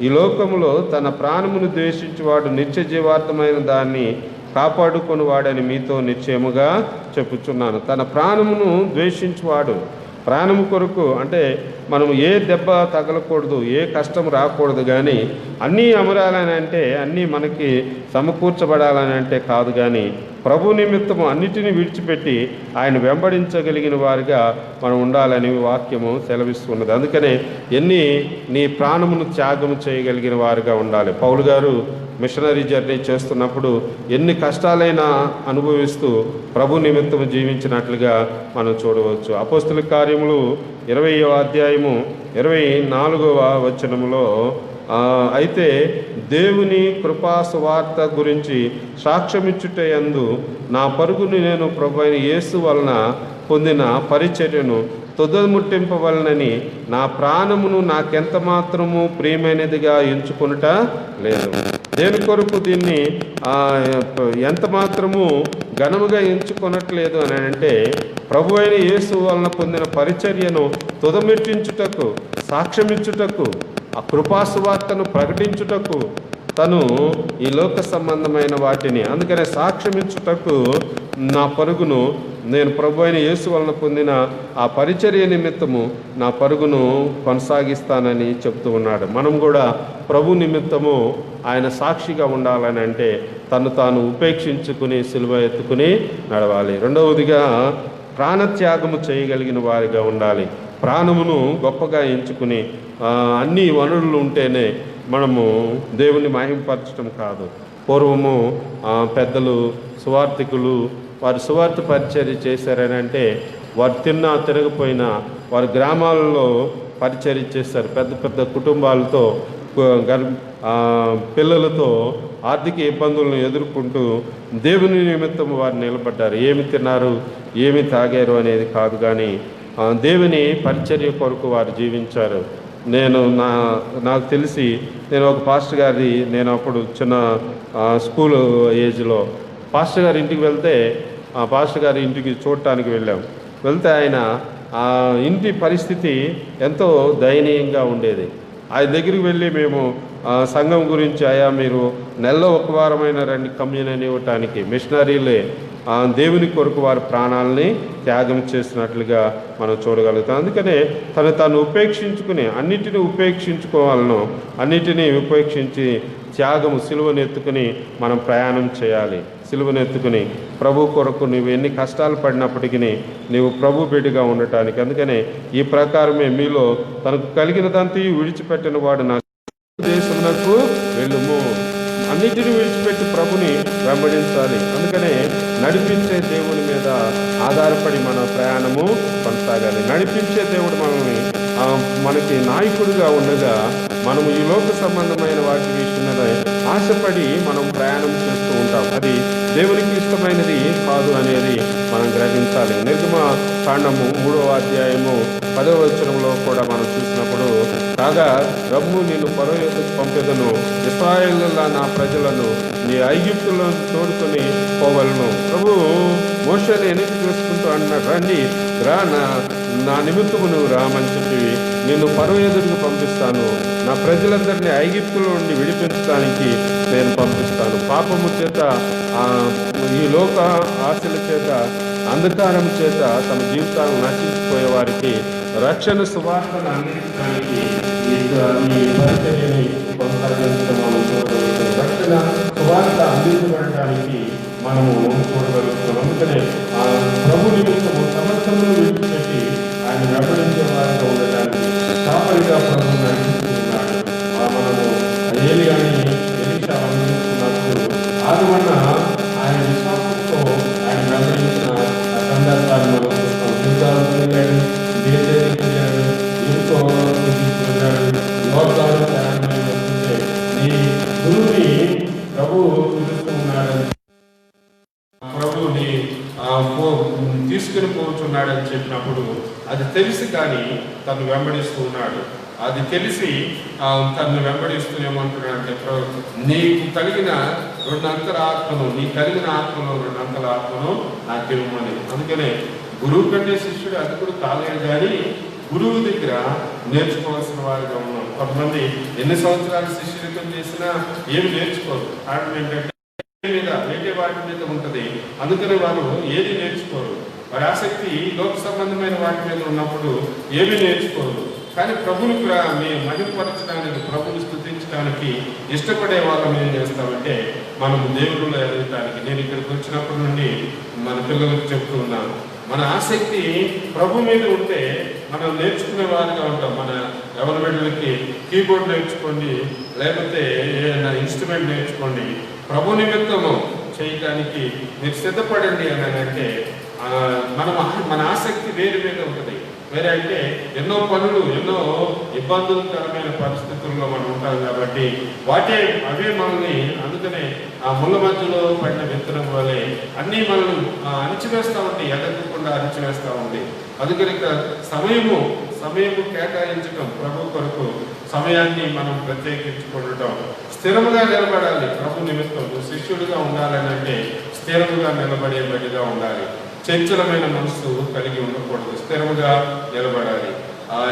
ఈ లోకములో తన ప్రాణమును ద్వేషించువాడు నిత్య జీవార్థమైన దాన్ని కాపాడుకొని వాడని మీతో నిశ్చయముగా చెప్పుచున్నాను. తన ప్రాణమును ద్వేషించువాడు, ప్రాణము కొరకు అంటే మనం ఏ దెబ్బ తగలకూడదు, ఏ కష్టం రాకూడదు, కానీ అన్నీ అమరాలని అంటే అన్నీ మనకి సమకూర్చబడాలని అంటే కాదు. కానీ ప్రభు నిమిత్తము అన్నిటినీ విడిచిపెట్టి ఆయన వెంబడించగలిగిన వారిగా మనం ఉండాలని వాక్యము సెలవిస్తున్నది. అందుకనే నీ ప్రాణమును త్యాగము చేయగలిగిన వారుగా ఉండాలి. పౌలు గారు మిషనరీ జర్నీ చేస్తున్నప్పుడు ఎన్ని కష్టాలైనా అనుభవిస్తూ ప్రభు నిమిత్తము జీవించినట్లుగా మనం చూడవచ్చు. అపోస్తుల కార్యములు 20వ అధ్యాయము 24వ వచనములో, అయితే దేవుని కృపా సువార్త గురించి సాక్ష్యమిచ్చుటయందు నా పరుగును నేను ప్రభువైన యేసు వలన పొందిన పరిచర్యను తుదముట్టింపవలనని నా ప్రాణమును నాకెంత మాత్రము ప్రియమైనదిగా ఎంచుకొనుట లేదు. దేని కొరకు దీన్ని ఎంత మాత్రము ఘనముగా ఎంచుకొనట్లేదు అని అంటే, ప్రభు అయిన యేసు వలన పొందిన పరిచర్యను తుదమిట్టించుటకు, సాక్ష్యమిచ్చుటకు, ఆ కృపాసువార్తను ప్రకటించుటకు, తను ఈ లోక సంబంధమైన వాటిని అందుకనే సాక్ష్యమిచ్చుటకు నా పరుగును నేను ప్రభు అయిన యేసు వలన పొందిన ఆ పరిచర్య నిమిత్తము నా పరుగును కొనసాగిస్తానని చెప్తూ ఉన్నాడు. మనం కూడా ప్రభు నిమిత్తము ఆయన సాక్షిగా ఉండాలని అంటే తను తాను ఉపేక్షించుకుని సిలువ ఎత్తుకుని నడవాలి. రెండవదిగా ప్రాణత్యాగము చేయగలిగిన వారిగా ఉండాలి. ప్రాణమును గొప్పగా ఎంచుకుని అన్ని వనరులు ఉంటేనే మనము దేవుని మహింపరచడం కాదు. పూర్వము పెద్దలు సువార్థికులు వారు సువార్త పరిచర్య చేశారని అంటే వారు తిన్నా తిరగపోయినా వారి గ్రామాలలో పరిచర్య చేస్తారు. పెద్ద పెద్ద కుటుంబాలతో పిల్లలతో ఆర్థిక ఇబ్బందులను ఎదుర్కొంటూ దేవుని నిమిత్తం వారు నిలబడ్డారు. ఏమి తిన్నారు, ఏమి తాగారు అనేది కాదు, కానీ దేవుని పరిచర్య కొరకు వారు జీవించారు. నాకు తెలిసి నేను ఒక పాస్టర్ గారి, నేను అప్పుడు చిన్న స్కూల్ ఏజ్లో పాస్టర్ గారి ఇంటికి వెళ్తే, ఆ పాస్టర్ గారి ఇంటికి చూడటానికి వెళ్తే ఆయన ఇంటి పరిస్థితి ఎంతో దయనీయంగా ఉండేది. ఆయన దగ్గరికి వెళ్ళి మేము సంఘం గురించి, అయా మీరు నెలలో ఒక వారమైన రండి కమ్యూనియన్ ఇవ్వటానికి, మిషనరీలే దేవుని కొరకు వారి ప్రాణాలని త్యాగం చేసినట్లుగా మనం చూడగలుగుతాం. అందుకనే తను ఉపేక్షించుకుని, అన్నిటినీ ఉపేక్షించుకోవాలను, అన్నిటినీ ఉపేక్షించి త్యాగము సిలువనెత్తుకుని మనం ప్రయాణం చేయాలి. సిలువనెత్తుకుని ప్రభు కొరకు నువ్వు ఎన్ని కష్టాలు పడినప్పటికీ నీవు ప్రభు బిడ్డగా ఉండటానికి. అందుకనే ఈ ప్రకారమే మీలో తనకు కలిగినదంతా విడిచిపెట్టిన వాడు నా దేశమునకు వెళ్ళుము, అన్నిటిని విడిచిపెట్టి ప్రభుని వెంబడించాలి. అందుకనే నడిపించే దేవుని మీద ఆధారపడి మన ప్రయాణము కొనసాగాలి. నడిపించే దేవుడు మనకి నాయకుడిగా ఉండగా మనము ఈ లోక సంబంధమైన వాటి విషయం మీద ఆశపడి మనం ప్రయాణం చేస్తూ ఉంటాం. అది దేవునికి ఇష్టమైనది కాదు అనేది మనం గ్రహించాలి. నిర్గమకాండము 3వ అధ్యాయము 10వ వచనంలో కూడా మనం చూసినప్పుడు, కాగా రమ్ము నిన్ను ఫరో యొద్దకు పంపెదను, ఇశ్రాయేలుల నా ప్రజలను నీ ఐగుప్తులో తోడుకొని పోవలను. ప్రభు మోషేని వెనక్కి చూసుకుంటూ అన్నాడు, రండి రా, నా నిమిత్తము నువ్వు రామని చెప్పి నిన్ను ఫరో ఎదురుకు పంపిస్తాను, నా ప్రజలందరినీ ఐగుప్తులో నుండి విడిపించడానికి నేను పంపిస్తాను. పాపము చేత, ఈ లోక ఆశల చేత, అంధకారం చేత తమ జీవితాలను నశించిపోయే వారికి రక్షణ సువార్తను అందించడానికి ఈ పరిచర్యని కొనసాగించడం మనం చూడగలుగుతాం. రక్షణ సువార్త అందించబడటానికి మనము చూడగలుగుతాం. అందుకనే ప్రభు నిమిత్తము సమస్తమును విడిచిపెట్టి ఆయన వెంబడించే వారిగా ఉండడానికి కాపరిగా ప్రభు నడిపిస్తున్నాడు. మనము ఏలియాని ఎలీషా అందించుకున్నప్పుడు ఆదిమన్న ఆయన విశ్వాసంతో ఆయన వెంబడించిన సందర్భాన్ని మనం చూస్తాం. యుద్ధాలు తిరిగాడు, దేశాలు తిరిగాడు, ఎంతో వెళ్ళాడు, లోకాలు ప్రయాణమై వస్తుంటే నీ గురువుని ప్రభు పిలుస్తూ ఉన్నాడని, ప్రభుని తీసుకుని పోతున్నాడని చెప్పినప్పుడు అది తెలిసి కానీ తను వెంబడిస్తూ ఉన్నాడు. అది తెలిసి తను వెంబడిస్తూ ఏమంటున్నాడంటే, నీకు కలిగిన 2 అంతల ఆత్మను, నీ కలిగిన ఆత్మలో 2 అంతల ఆత్మను నాకు ఇవ్వమని. అందుకనే గురువు కంటే శిష్యుడు అధికుడు కాలేదు, కానీ గురువు దగ్గర నేర్చుకోవాల్సిన వారిగా ఉన్నాం. కొంతమంది ఎన్ని సంవత్సరాలు శిష్యురికం చేసినా ఏమి నేర్చుకోరు. కారణం ఏంటంటే వేరే వాటి మీద ఉంటుంది. అందుకని వారు ఏది నేర్చుకోరు. వారి ఆసక్తి లోక సంబంధమైన వాటి మీద ఉన్నప్పుడు ఏమీ నేర్చుకోరు. కానీ ప్రభుని మహిమపరచడానికి, ప్రభుని స్తుతించడానికి ఇష్టపడే వాళ్ళం ఏం చేస్తామంటే, మనము దేవుడిలో ఎదగటానికి, నేను ఇక్కడికి వచ్చినప్పటి నుండి మన పిల్లలకు చెప్తూ ఉన్నాను, మన ఆసక్తి ప్రభు మీద ఉంటే మనం నేర్చుకునే వారిగా ఉంటాం. మన ఎవరి బిడ్డలకి కీబోర్డ్ నేర్చుకోండి, లేకపోతే ఏదైనా ఇన్స్ట్రుమెంట్ నేర్చుకోండి, ప్రభు నిమిత్తము చేయటానికి మీరు సిద్ధపడండి అని అంటే మన ఆసక్తి వేరు మీద ఉంటుంది. వేరే అంటే ఎన్నో పనులు, ఎన్నో ఇబ్బందులకరమైన పరిస్థితుల్లో మనం ఉంటాం కాబట్టి అవే మనల్ని, అందుకనే ఆ ముళ్ళ మధ్యలో పడిన విత్తనం వల్లే అన్నీ మనల్ని అణిచివేస్తూ ఉంటాయి, ఎదగకుండా అణిచివేస్తూ ఉంటాయి. అందుకని సమయము కేటాయించడం, ప్రభు కొరకు సమయాన్ని మనం ప్రత్యేకించుకోవడం, స్థిరముగా నిలబడాలి. ప్రభు నిమిత్తం శిష్యుడిగా ఉండాలని అంటే స్థిరముగా నిలబడే బడిగా ఉండాలి. చంచలమైన మనసు కలిగి ఉండకూడదు, స్థిరముగా నిలబడాలి.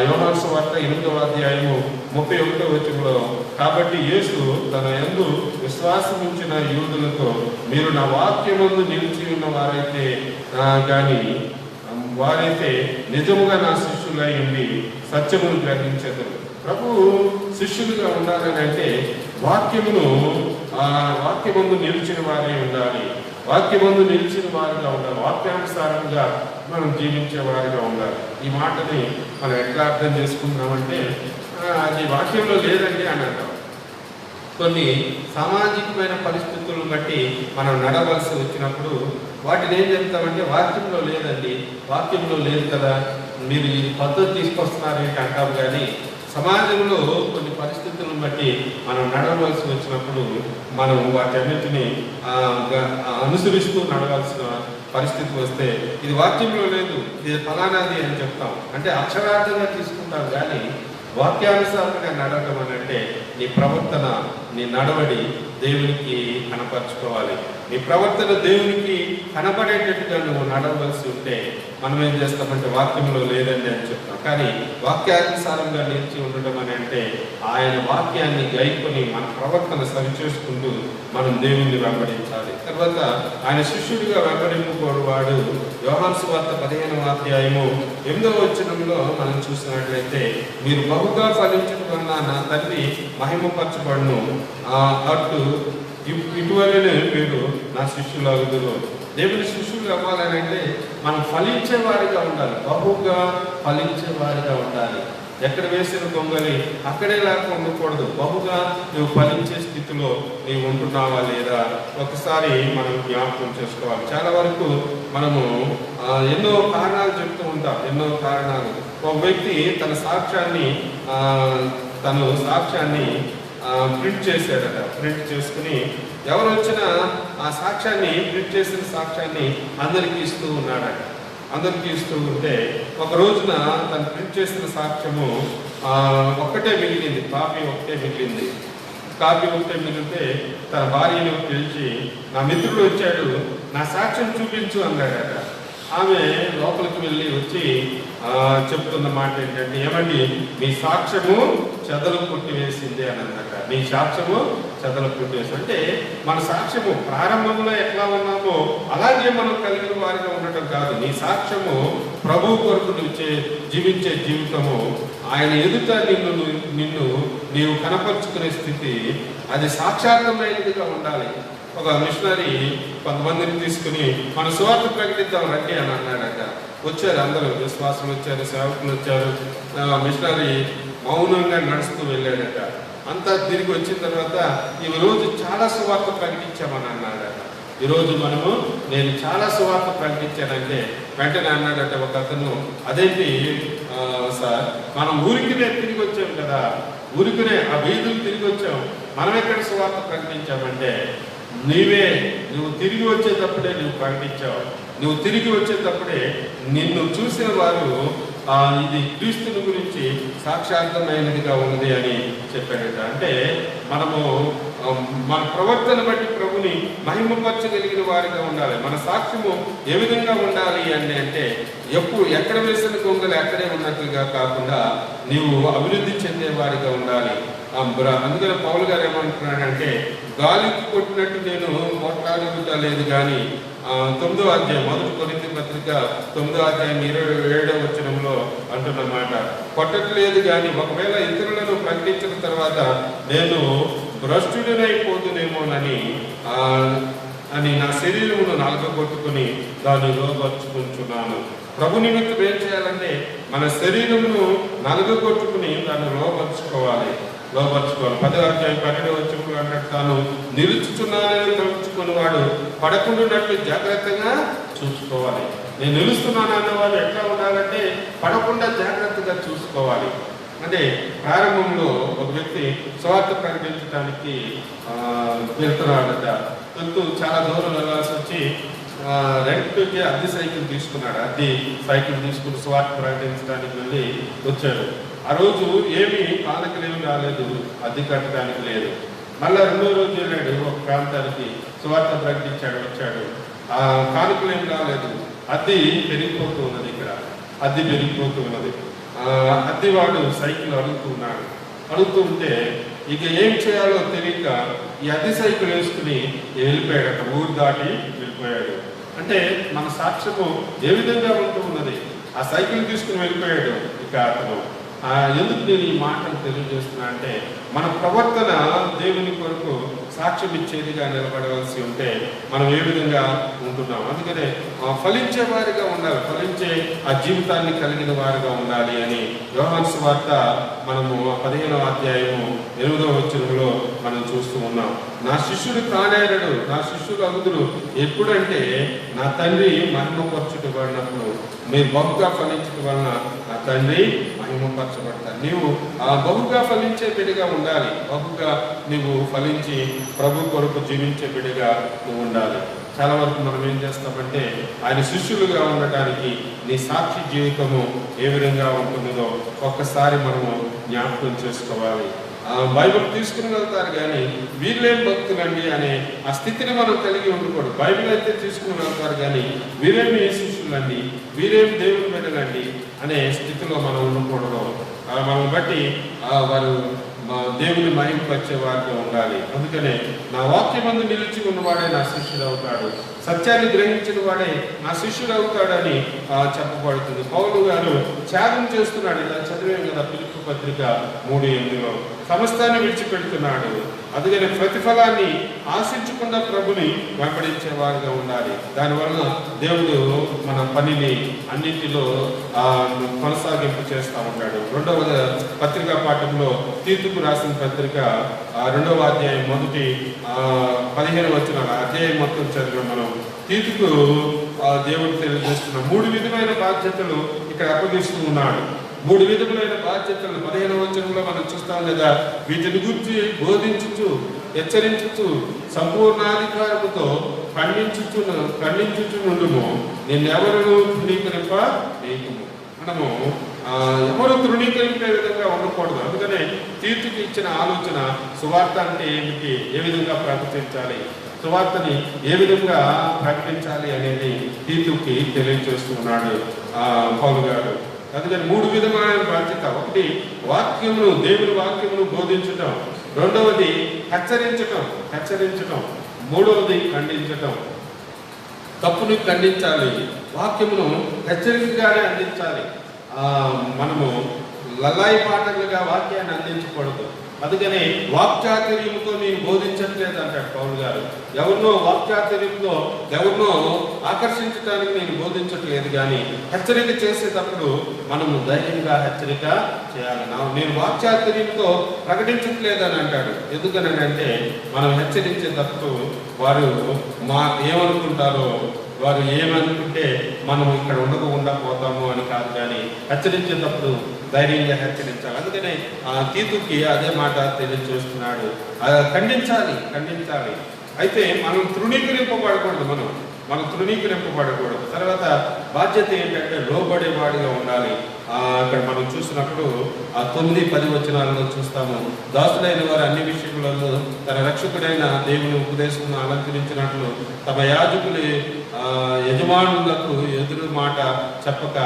యోహాను సువార్త 8వ అధ్యాయము 31వ వచనంలో, కాబట్టి యేసు తన యందు విశ్వాసముంచిన యూదులతో, మీరు నా వాక్యమందు నిలిచి ఉన్న వారైతే నిజముగా నా శిష్యులై ఉండి సత్యమును గ్రహించెదరు. ప్రభు శిష్యులుగా ఉండాలని అంటే వాక్యమందు నిలిచిన వారే ఉండాలి. వాక్యమందు నిలిచిన వారిగా ఉండాలి. వాక్యానుసారంగా మనం జీవించే వారిగా ఉండాలి. ఈ మాటని మనం ఎట్లా అర్థం చేసుకుంటున్నామంటే, అది వాక్యంలో లేదండి అని అంటాం. కొన్ని సామాజికమైన పరిస్థితులను బట్టి మనం నడవలసి వచ్చినప్పుడు వాటిని ఏం చెప్తామంటే వాక్యంలో లేదండి, వాక్యంలో లేదు కదా, మీరు ఈ పద్ధతి తీసుకొస్తున్నారు ఏంటి అంటాం. కానీ సమాజంలో కొన్ని పరిస్థితులను బట్టి మనం నడవలసి వచ్చినప్పుడు మనం వాటన్నిటిని అనుసరిస్తూ నడవాల్సిన పరిస్థితి వస్తే ఇది వాక్యంలో లేదు, ఇది ఫలానాది అని చెప్తాం. అంటే అక్షరార్థంగా తీసుకుంటాం. కానీ వాక్యానుసారంగా నడవటం అని అంటే నీ ప్రవర్తన, నీ నడవడి దేవునికి కనపరుచుకోవాలి. నీ ప్రవర్తన దేవునికి కనపడేటట్టుగా నువ్వు నడవలసి ఉంటే మనం ఏం చేస్తామంటే వాక్యంలో లేదండి అని చెప్తాం. కానీ వాక్యానుసారంగా నిలిచి ఉండడం అని అంటే ఆయన వాక్యాన్ని గైకొని మన ప్రవర్తన సరిచేసుకుంటూ మనం దేవుణ్ణి వెంబడించాలి. తర్వాత ఆయన శిష్యుడిగా వెంబడింపుకోవాడు. యోహాను సువార్త 15వ అధ్యాయము 8వ వచనంలో మనం చూసినట్లయితే, మీరు బహుగా ఫలించడం వలన నా తండ్రి మహిమపరచబడును, అటు ఇటువలనే మీరు నా శిష్యులు అగుదురు. దేవుని శిష్యులు అవ్వాలని అంటే మనం ఫలించే వారిగా ఉండాలి, బహుగా ఫలించే వారిగా ఉండాలి. ఎక్కడ వేసిన దొంగలి అక్కడే లేకుండా ఉండకూడదు. బహుగా నువ్వు ఫలించే స్థితిలో నీవు ఉంటున్నావా లేదా ఒకసారి మనం జ్ఞాపకం చేసుకోవాలి. చాలా వరకు మనము ఎన్నో కారణాలు చెప్తూ ఉంటాం, ఎన్నో కారణాలు. ఒక వ్యక్తి తన సాక్ష్యాన్ని ప్రింట్ చేశాడట. ప్రింట్ చేసుకుని ఎవరు వచ్చినా ఆ సాక్ష్యాన్ని, ప్రింట్ చేసిన సాక్ష్యాన్ని అందరికీ ఇస్తూ ఉన్నాడట. అందరికీ ఇస్తూ ఉంటే ఒక రోజున తను ప్రింట్ చేసిన సాక్ష్యము ఒక్కటే మిగిలింది, కాపీ ఒకటే మిగిలింది. కాపీ ఒకటే మిగిలితే తన భార్యను పిలిచి, నా మిత్రుడు వచ్చాడు, నా సాక్ష్యం చూపించు అన్నాడట. ఆమె లోపలికి వెళ్ళి వచ్చి చెప్తున్న మాట ఏంటంటే, ఏమండి మీ సాక్ష్యము చెదలు కొట్టివేసింది అని అన్నట. మీ సాక్ష్యము చెదలు కొట్టివేసి అంటే మన సాక్ష్యము ప్రారంభంలో ఎట్లా ఉన్నామో అలాగే మనం కలిగిన వారిగా ఉండటం కాదు. నీ సాక్ష్యము ప్రభు కొరకు జీవించే జీవితము, ఆయన ఎదుట నిన్ను నీవు కనపరుచుకునే స్థితి, అది సాక్షాత్మైనదిగా ఉండాలి. ఒక మిషనరీ కొంతమందిని తీసుకుని మన సువార్త ప్రకటిద్దాం రండి అని అన్నాడట. వచ్చారు అందరూ, విశ్వాసులు వచ్చారు, సేవకులు వచ్చారు. మిషనరీ మౌనంగా నడుస్తూ వెళ్ళాడట. అంతా తిరిగి వచ్చిన తర్వాత ఈరోజు చాలా సువార్త ప్రకటించామని అన్నాడట. ఈరోజు నేను చాలా సువార్త ప్రకటించానంటే వెంటనే అన్నాడట ఒక అతను, అదేంటి సార్, మనం ఊరికినే తిరిగి వచ్చాం కదా, ఊరికినే ఆ వీధులు తిరిగి వచ్చాం, మనం ఎక్కడ సువార్త ప్రకటించామంటే, నువ్వు తిరిగి వచ్చేటప్పుడే నువ్వు ప్రకటించావు, నువ్వు తిరిగి వచ్చేటప్పుడే నిన్ను చూసిన వారు ఇది క్రీస్తుని గురించి సాక్షాత్మైనదిగా ఉంది అని చెప్పాడట. అంటే మనము మన ప్రవర్తన బట్టి ప్రభుని మహిమపరచగలిగిన వారిగా ఉండాలి. మన సాక్ష్యము ఏ విధంగా ఉండాలి అంటే ఎక్కడ వేసిన గొంగలు ఎక్కడే ఉన్నట్లుగా కాకుండా నీవు అభివృద్ధి చెందేవారిగా ఉండాలి. అందుకని పౌలు గారు ఏమంటున్నాడంటే, గాలికి కొట్టినట్టు నేను కొట్లాడలేదు కానీ 9వ అధ్యాయం 1 కొరింథీ పత్రిక 9వ అధ్యాయం 27వ వచనంలో అంటున్నమాట, కొట్టట్లేదు కానీ ఒకవేళ ఇతరులను ప్రకటించిన తర్వాత నేను భ్రష్టుడినైపోతునేమోనని నా శరీరమును నలగొట్టుకుని దాన్ని లోపరుచుకుంటున్నాను. ప్రభు నిమిత్తం ఏం చేయాలంటే మన శరీరమును నలగొట్టుకుని దాన్ని లోపరుచుకోవాలి. 10వ అధ్యాయం 12వ వచనంలో అన్నట్టు, తాను నిలుచుచున్నానని తలుచుకుని వాడు పడకుండాన్నట్లు జాగ్రత్తగా చూసుకోవాలి. నేను నిలుస్తున్నాను అన్నవాడు ఎట్లా ఉండాలంటే పడకుండా జాగ్రత్తగా చూసుకోవాలి. అంటే ప్రారంభంలో ఒక వ్యక్తి సువార్త ప్రకటించడానికి వెళ్తున్నాడట. వెళ్తూ చాలా దూరం వెళ్ళాల్సి వచ్చి రెంట్కి అద్దె సైకిల్ తీసుకున్నాడు. అద్దె సైకిల్ తీసుకుని సువార్త ప్రకటించడానికి వెళ్ళి వచ్చాడు. ఆ రోజు ఏమీ కానుకలేమి రాలేదు, అద్దె కట్టడానికి లేదు. మళ్ళీ 2వ రోజు వెళ్ళాడు, ఒక ప్రాంతానికి సువార్త ప్రకటించాడు, వచ్చాడు. ఆ కానుకలేమి రాలేదు, అద్దె పెరిగిపోతూ ఉన్నది. ఇక్కడ అద్దె పెరిగిపోతూ ఉన్నది. అద్దెవాడు సైకిల్ అడుగుతూ ఉంటే ఇక ఏం చేయాలో తెలియక ఈ అద్దె సైకిల్ వేసుకుని వెళ్ళిపోయాడు. ఊరు దాటి వెళ్ళిపోయాడు. అంటే మన సాక్ష్యము ఏ విధంగా ఉంటూ ఉన్నది. ఆ సైకిల్ తీసుకుని వెళ్ళిపోయాడు. ఇక అతను ఎందుకు నేను ఈ మాటను తెలియజేస్తున్నా అంటే, మన ప్రవర్తన దేవుని కొరకు సాక్ష్యం ఇచ్చేదిగా నిలబడవలసి ఉంటే మనం ఏ విధంగా ఉంటున్నాం. అందుకనే ఫలించే వారిగా ఉండాలి, ఫలించే ఆ జీవితాన్ని కలిగిన వారిగా ఉండాలి అని యోహాను సువార్త మనము 15వ అధ్యాయము 8వ వచనంలో మనం చూస్తూ ఉన్నాం. నా శిష్యుడు కానేరడు, నా శిష్యుడు అగుదురు ఎప్పుడంటే నా తండ్రి మహిమపరచుటబడినప్పుడు. మీరు బహుగా ఫలించడం వలన నా తండ్రి మహిమపరచబడతారు. నీవు బహుగా ఫలించే బిడ్డగా ఉండాలి. బహుగా నువ్వు ఫలించి ప్రభు కొరకు జీవించే బిడ్డగా నువ్వు ఉండాలి. చాలా వరకు మనం ఏం చేస్తామంటే ఆయన శిష్యులుగా ఉండటానికి నీ సాక్షి జీవితము ఏ విధంగా ఉంటుందో ఒక్కసారి మనము జ్ఞాపకం చేసుకోవాలి. బైబిల్ తీసుకుని వెళ్తారు కానీ వీళ్ళేం భక్తులండి అనే ఆ స్థితిని మనం కలిగి ఉండకూడదు. బైబిల్ అయితే తీసుకుని వెళ్తారు కానీ వీరేమి శిష్యులండి, వీరేమి దేవుని బిడ్డలండి అనే స్థితిలో మనం ఉండకూడదు. మనం బట్టి వారు దేవుని మహిమపరిచే వారిగా ఉండాలి. అందుకనే నా వాక్యమందు నిలిచి ఉన్నవాడే నా శిష్యుడు అవుతాడు, సత్యాన్ని గ్రహించిన వాడే నా శిష్యుడు అవుతాడని చెప్పబడుతుంది. పౌలు గారు త్యాగం చేస్తున్నాడు. ఇలా చదివాం కదా ఫిలిప్పీ పత్రిక 3:8 సమస్తాన్ని విడిచిపెడుతున్నాడు. అందుకని ప్రతిఫలాన్ని ఆశించకుండా ప్రభుని వెంబడించేవారుగా ఉండాలి. దానివల్ల దేవుడు మన పనిని అన్నింటిలో కొనసాగింపు చేస్తూ ఉంటాడు. 2వ పత్రికా పాఠంలో తీతుకు రాసిన పత్రిక 2వ అధ్యాయం 1-15 వచనాల అధ్యాయం మొత్తం చదివాం మనం. తీతుకు దేవుడు తెలియజేస్తున్న 3 విధమైన బాధ్యతలు ఇక్కడ అప్పగిస్తూ ఉన్నాడు. 3 విధములైన బాధ్యతలు 15వ వచనంలో మనం చూస్తాం కదా. వీటిని గురించి బోధించుచు, హెచ్చరించుచు, సంపూర్ణాధికారముతో ఖండించుచు నుండుము. నిన్నెవరు తృణీకరింప నీకుము. మనము ఎవరు తృణీకరింపే విధంగా ఉండకూడదు. అందుకనే తీర్చుకి ఇచ్చిన ఆలోచన సువార్త అంటే ఏమిటి, ఏ విధంగా ప్రకటించాలి, సువార్తని ఏ విధంగా ప్రకటించాలి అనేది తీర్చుకి తెలియజేస్తున్నాడు పౌలు గారు. అందుకని 3 విధమైన బాధ్యత. ఒకటి వాక్యమును, దేవుని వాక్యమును బోధించటం. 2వది హెచ్చరించటం. 3వది ఖండించటం. తప్పును ఖండించాలి, వాక్యమును హెచ్చరికగానే అందించాలి. మనము లల్లాయి పాటలుగా వాక్యాన్ని అందించకూడదు. అందుకని వాక్చాతుర్యంతో నేను బోధించట్లేదు అంటాడు పౌలు గారు. ఎవరినో వాక్చాతుర్యంతో ఎవరినో ఆకర్షించడానికి నేను బోధించట్లేదు, కానీ హెచ్చరిక చేసేటప్పుడు మనము ధైర్యంగా హెచ్చరిక చేయాలి. నేను వాక్చాతుర్యంతో ప్రకటించట్లేదని అంటాడు. ఎందుకనంటే మనం హెచ్చరించేటప్పుడు వారు ఏమనుకుంటారో, వారు ఏమనుకుంటే మనం ఇక్కడ ఉండకుండా పోతాము అని కాదు, కానీ హెచ్చరించేటప్పుడు ధైర్యంగా హెచ్చరించాలి. అందుకనే తీతుకి అదే మాట తెలియజేస్తున్నాడు. ఖండించాలి. అయితే మనం తృణీకరింపబడకూడదు. మనం తృణీకరింపబడకూడదు. తర్వాత బాధ్యత ఏంటంటే లోబడేవాడిగా ఉండాలి. అక్కడ మనం చూసినప్పుడు 9-10 వచనాలలో చూస్తాము. దాసులైన వారు అన్ని విషయములలో తన రక్షకుడైన దేవుని ఉపదేశమును అలంకరించినట్లు తమ యాజకులు యజమానులకు ఎదురు మాట చెప్పక,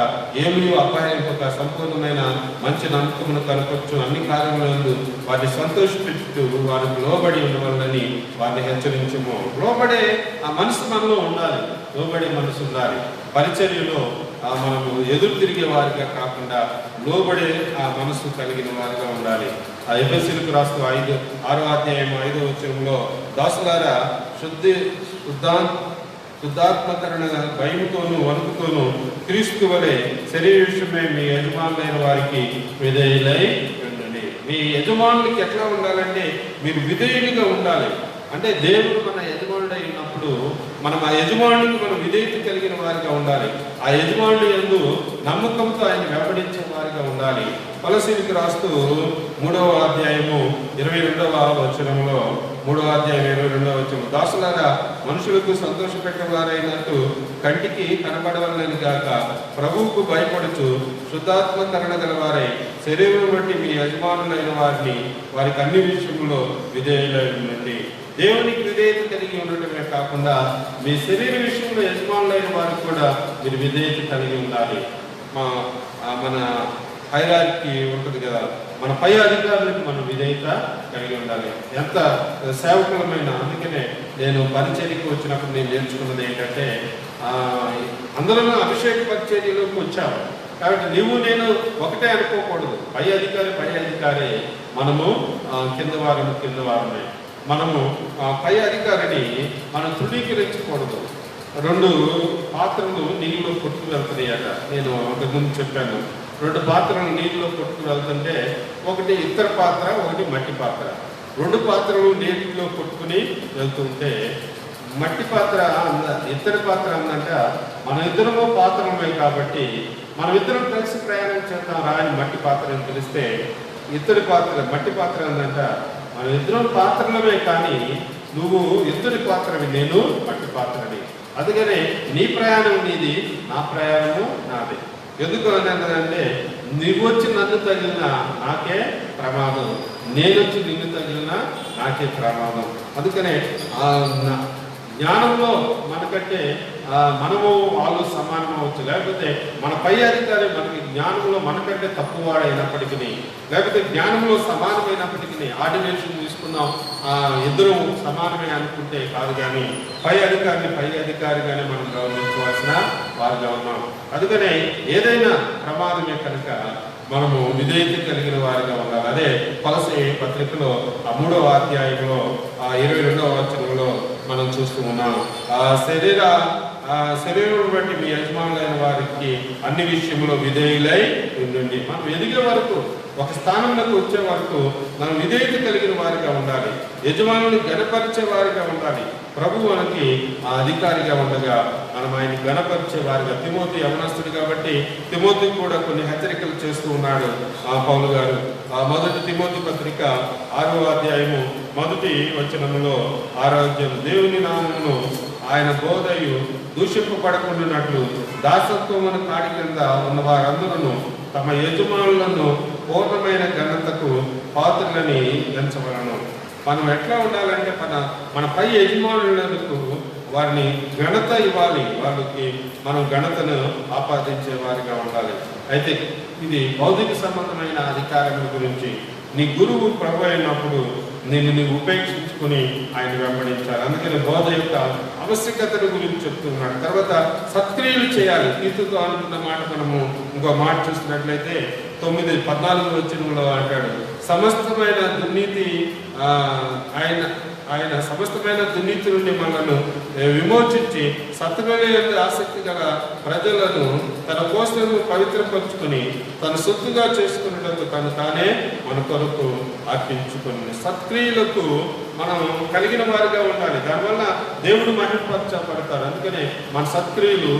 ఏమీ అపహరింపక, సంపూర్ణమైన మంచి నమ్మకమును కనపరచు అన్ని కార్యములందు వారిని సంతోషపెట్టు వారికి లోబడి ఉండవాలని వారిని హెచ్చరించము. లోబడే ఆ మనసు మనలో ఉండాలి. లోబడే మనసు ఉండాలి. పరిచర్యలో మనము ఎదురు తిరిగే వారిగా కాకుండా లోబడే ఆ మనసు కలిగిన వారిగా ఉండాలి. ఎఫెసీయులకు రాస్తూ 6వ అధ్యాయం 5వ వచనంలో దాసులారా శుద్ధాత్మకరణ భయముతోనూ వణుకుతోనూ క్రీస్తు వలె శరీర విషయమై మీ యజమానులైన వారికి విధేయులై ఉండండి. మీ యజమానులకి ఎట్లా ఉండాలంటే మీరు విధేయులుగా ఉండాలి. అంటే దేవుడు మన యజమానుడై ఉన్నప్పుడు మనం ఆ యజమానుడికి మనం విధేయత కలిగిన వారిగా ఉండాలి. ఆ యజమానుడి యందు నమ్మకంతో ఆయన వెంబడించే వారిగా ఉండాలి. కొలసీయులకు రాస్తూ 3వ అధ్యాయము 22వ వచనంలో 3వ అధ్యాయం 22వ వచనం దాసులారా మనుషులకు సంతోషపెట్టేవారైనట్టు కంటికి కనబడవలని గాక ప్రభువుకు భయపడుచు శుద్ధాత్మకరణ గలవారై శరీరం బట్టి మీ యజమానులైన వారిని వారికి అన్ని విషయంలో విధేయులై ఉండండి. దేవునికి విధేయత కలిగి ఉండటమే కాకుండా మీ శరీర విషయంలో యజమానులైన వారికి కూడా మీరు విధేయత కలిగి ఉండాలి. మన హైరార్కీ ఉంటుంది కదా, మన పై అధికారులకు మనం విధేయత కలిగి ఉండాలి. ఎంత సేవకులమైన. అందుకనే నేను పరిచర్యకు వచ్చినప్పుడు నేను నేర్చుకున్నది ఏంటంటే, అందరం అభిషేక పరిచర్యలోకి వచ్చాము కాబట్టి నువ్వు నేను ఒకటే అనుకోకూడదు. పై అధికారే, మనము కింద వారమే. మనము పై అధికారిని మనం తృణీకరించకూడదు. 2 పాత్రలు నీళ్ళలో కొట్టుకు వెళ్తున్నాయట. నేను అంతకుముందు చెప్పాను. 2 పాత్రలు నీళ్ళలో కొట్టుకు వెళ్తుంటే ఒకటి ఇత్తడి పాత్ర, ఒకటి మట్టి పాత్ర. 2 పాత్రలు నీటిలో కొట్టుకుని వెళ్తుంటే మట్టి పాత్ర ఇత్తడి పాత్ర అందంట మన ఇద్దరము పాత్రలమే కాబట్టి మనం ఇద్దరం కలిసి ప్రయాణం చేద్దాం రాని మట్టి పాత్ర అని తెలిస్తే ఇత్తడి పాత్ర మట్టి పాత్ర అందంట మన ఇద్దరం పాత్రలమే కానీ నువ్వు ఇత్తడి పాత్రవి, నేను మట్టి పాత్రని. అందుకనే నీ ప్రయాణం నీది, నా ప్రయాణము నాది. ఎందుకు అంటే నువ్వు వచ్చి నన్ను తగిలినా నాకే ప్రమాదం, నేను వచ్చి నిన్ను తగిలినా నాకే ప్రమాదం. అందుకనే జ్ఞానంలో మనకంటే మనము వాళ్ళు సమానం అవ్వచ్చు, లేకపోతే మన పై అధికారి మనకి జ్ఞానంలో మనకంటే తక్కువవాడైనప్పటికీ, లేకపోతే జ్ఞానంలో సమానమైనప్పటికీ ఆర్డినేషన్ తీసుకున్నాం ఇద్దరు సమానమే అనుకుంటే కాదు, కానీ పై అధికారిగానే మనం గౌరవించవలసిన వారుగా ఉన్నాం. అందుకనే ఏదైనా ప్రమాదమే కనుక మనము విధేయత కలిగిన వారిగా ఉండాలి. అదే కొలస్సీ పత్రికలో 3వ అధ్యాయంలో 22వ వచనంలో మనం చూస్తూ ఉన్నాం. శరీరం బట్టి మీ యజమానులైన వారికి అన్ని విషయంలో విధేయులై ఉండండి. మనం ఎదిగే వరకు, ఒక స్థానంలోకి వచ్చే వరకు మనం విధేయత కలిగిన వారిగా ఉండాలి, యజమానుని గణపరిచే వారిగా ఉండాలి. ప్రభు మనకి అధికారిగా ఉండగా మనం ఆయన గణపరిచే వారిగా. తిమోతి యవనస్తుడు కాబట్టి తిమోతి కూడా కొన్ని హెచ్చరికలు చేస్తూ ఉన్నాడు పౌలు గారు. 1 తిమోతి పత్రిక 6వ అధ్యాయము 1వ వచనములో 6వ అధ్యాయం, దేవుని నామమును ఆయన బోధయు దూషింపబడకుండానట్లు దాసత్వమును కాడి కింద ఉన్న వారందరూ తమ యజమానులను పూర్ణమైన ఘనతకు పాత్రలని ఎంచవలను. మనం ఎట్లా ఉండాలంటే మన పై యజమానులకు వారిని ఘనత ఇవ్వాలి, వాళ్ళకి మనం ఘనతను ఆపాదించే వారిగా ఉండాలి. అయితే ఇది భౌతిక సంబంధమైన అధికారముల గురించి. నీ గురువు ప్రభు అయినప్పుడు నీవు ఉపేక్షించుకుని ఆయన వెంబడించాలి. అందుకని బోధ యొక్క ఆవశ్యకతను గురించి చెప్తున్నాడు. తర్వాత సత్క్రియలు చేయాలి. తీతుతో అనుకున్న మాట మనము ఇంకో మాట చూసినట్లయితే 9:14 వచనంలో అంటాడు, సమస్తమైన దుర్నీతి ఆయన సమస్తమైన దుర్నీతి నుండి మనల్ని విమోచించి సత్క్రియల ఆసక్తి గల ప్రజలను తన కోసం పవిత్రపరుచుకుని తన సొత్తుగా చేసుకునేటప్పుడు తను తానే మన కొరకు అర్పించుకుని సత్క్రియలకు మనం కలిగిన వారిగా ఉండాలి. దానివల్ల దేవుడు మహిమపరచబడతారు. అందుకనే మన సత్క్రియలు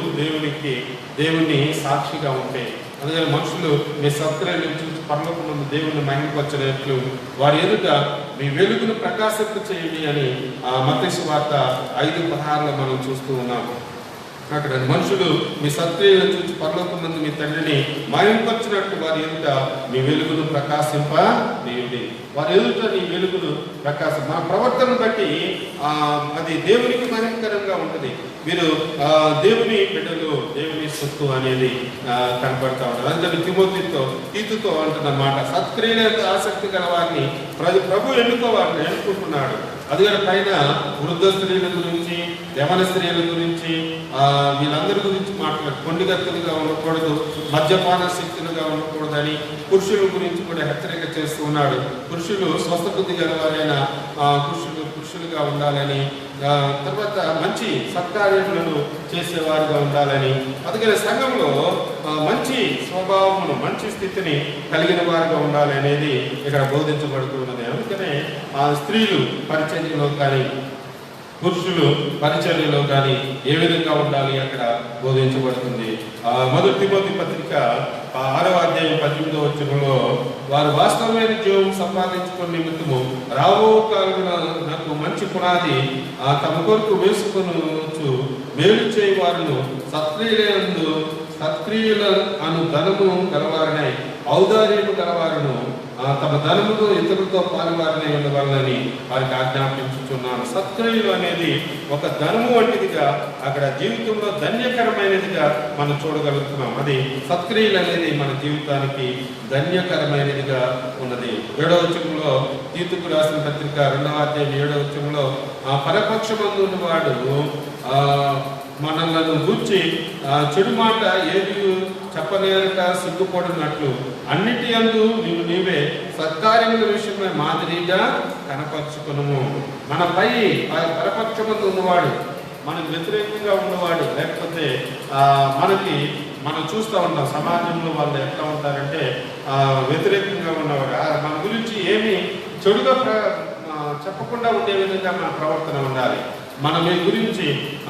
దేవుని సాక్షిగా ఉంటాయి. అందుకని మనుషులు మీ సత్క్రియలు చూసి పరలోకమందు దేవుని మహిమపరచనట్లు వారి ఎదుట మీ వెలుగును ప్రకాశింప చేయండి అని మత్తయి సువార్త 5:16లో మనం చూస్తూ ఉన్నాం. అక్కడ మనుషులు మీ సత్క్రియలను చూసి పరలోకమందు మీ తండ్రిని మహిమపరచినట్టు వారి ఎదుట మీ వెలుగును ప్రకాశింపనీయండి. వారి ఎదుట నీ వెలుగును మన ప్రవర్తన బట్టి అది దేవునికి మహిమకరంగా ఉంటుంది. మీరు దేవుని బిడ్డలు, దేవుని సొత్తు అనేది కనపడతా ఉంటారు. అందుకని తీతుతో అంటున్నమాట, సత్క్రియల ఆసక్తి గల వారిని ప్రభు ఎన్నుకుంటున్నాడు. అందుకని పైన వృద్ధ స్త్రీల గురించి, యవన స్త్రీల గురించి, వీళ్ళందరి గురించి మాట్లాడు. కొండిగత్తులుగా ఉండకూడదు, మద్యపాన శక్తులుగా ఉండకూడదని పురుషుల గురించి కూడా హెచ్చరిక చేస్తూ ఉన్నాడు. పురుషులు స్వస్థబుద్ధి గలవారైన పురుషులుగా ఉండాలని, తర్వాత మంచి సత్కార్యములను చేసేవారుగా ఉండాలని, అందుకని సంఘంలో మంచి స్వభావమును, మంచి స్థితిని కలిగిన వారుగా ఉండాలి అనేది ఇక్కడ బోధించబడుతున్నది. అందుకనే స్త్రీలు పరిచర్యలో కానీ, పురుషులు పరిచర్యలో కానీ ఏ విధంగా ఉండాలి అక్కడ బోధించబడుతుంది. 1 తిమోతి పత్రిక 6వ అధ్యాయం 18వ వచనంలో, వారు వాస్తవమైన జీవం సంపాదించుకునే నిమిత్తము రాబో కాలంలో నాకు మంచి పునాది తమ కొరకు వేసుకొనవచ్చు మేలు చేయి వారును సత్క్రియల అను ధనము గలవారినై ఔదార్యము గలవారును తమ ధనముతో ఇతరులతో పాలువారినై ఉండవాలని వారికి ఆజ్ఞాపించుచున్నాను. సత్క్రియలు అనేది ఒక ధనము వంటిదిగా అక్కడ జీవితంలో ధన్యకరమైనదిగా మనం చూడగలుగుతున్నాం. అది సత్క్రియలు అనేది మన జీవితానికి ధన్యకరమైనదిగా ఉన్నది. 7వ వచనంలో తీతుకు రాసిన పత్రిక 2వ అధ్యాయం 7వ వచనంలో పరపక్షమందు ఉన్నవాడు మనలను గూర్చి చెడు మాట ఏది చెప్పలేక సిగ్గుపడినట్లు అన్నిటి యందు నీవే సత్కార్యముల విషయమై మాదిరిగా కనపరుచుకును. మనపై పరపక్షమందు ఉన్నవాడు, మనకు వ్యతిరేకంగా ఉన్నవాడు, లేకపోతే మనం చూస్తూ ఉంటాం సమాజంలో వాళ్ళు ఎట్లా ఉంటారంటే వ్యతిరేకంగా ఉన్నవాడు మన గురించి ఏమి చెడుగా చెప్పకుండా ఉండే విధంగా మన ప్రవర్తన ఉండాలి. మనం మీ గురించి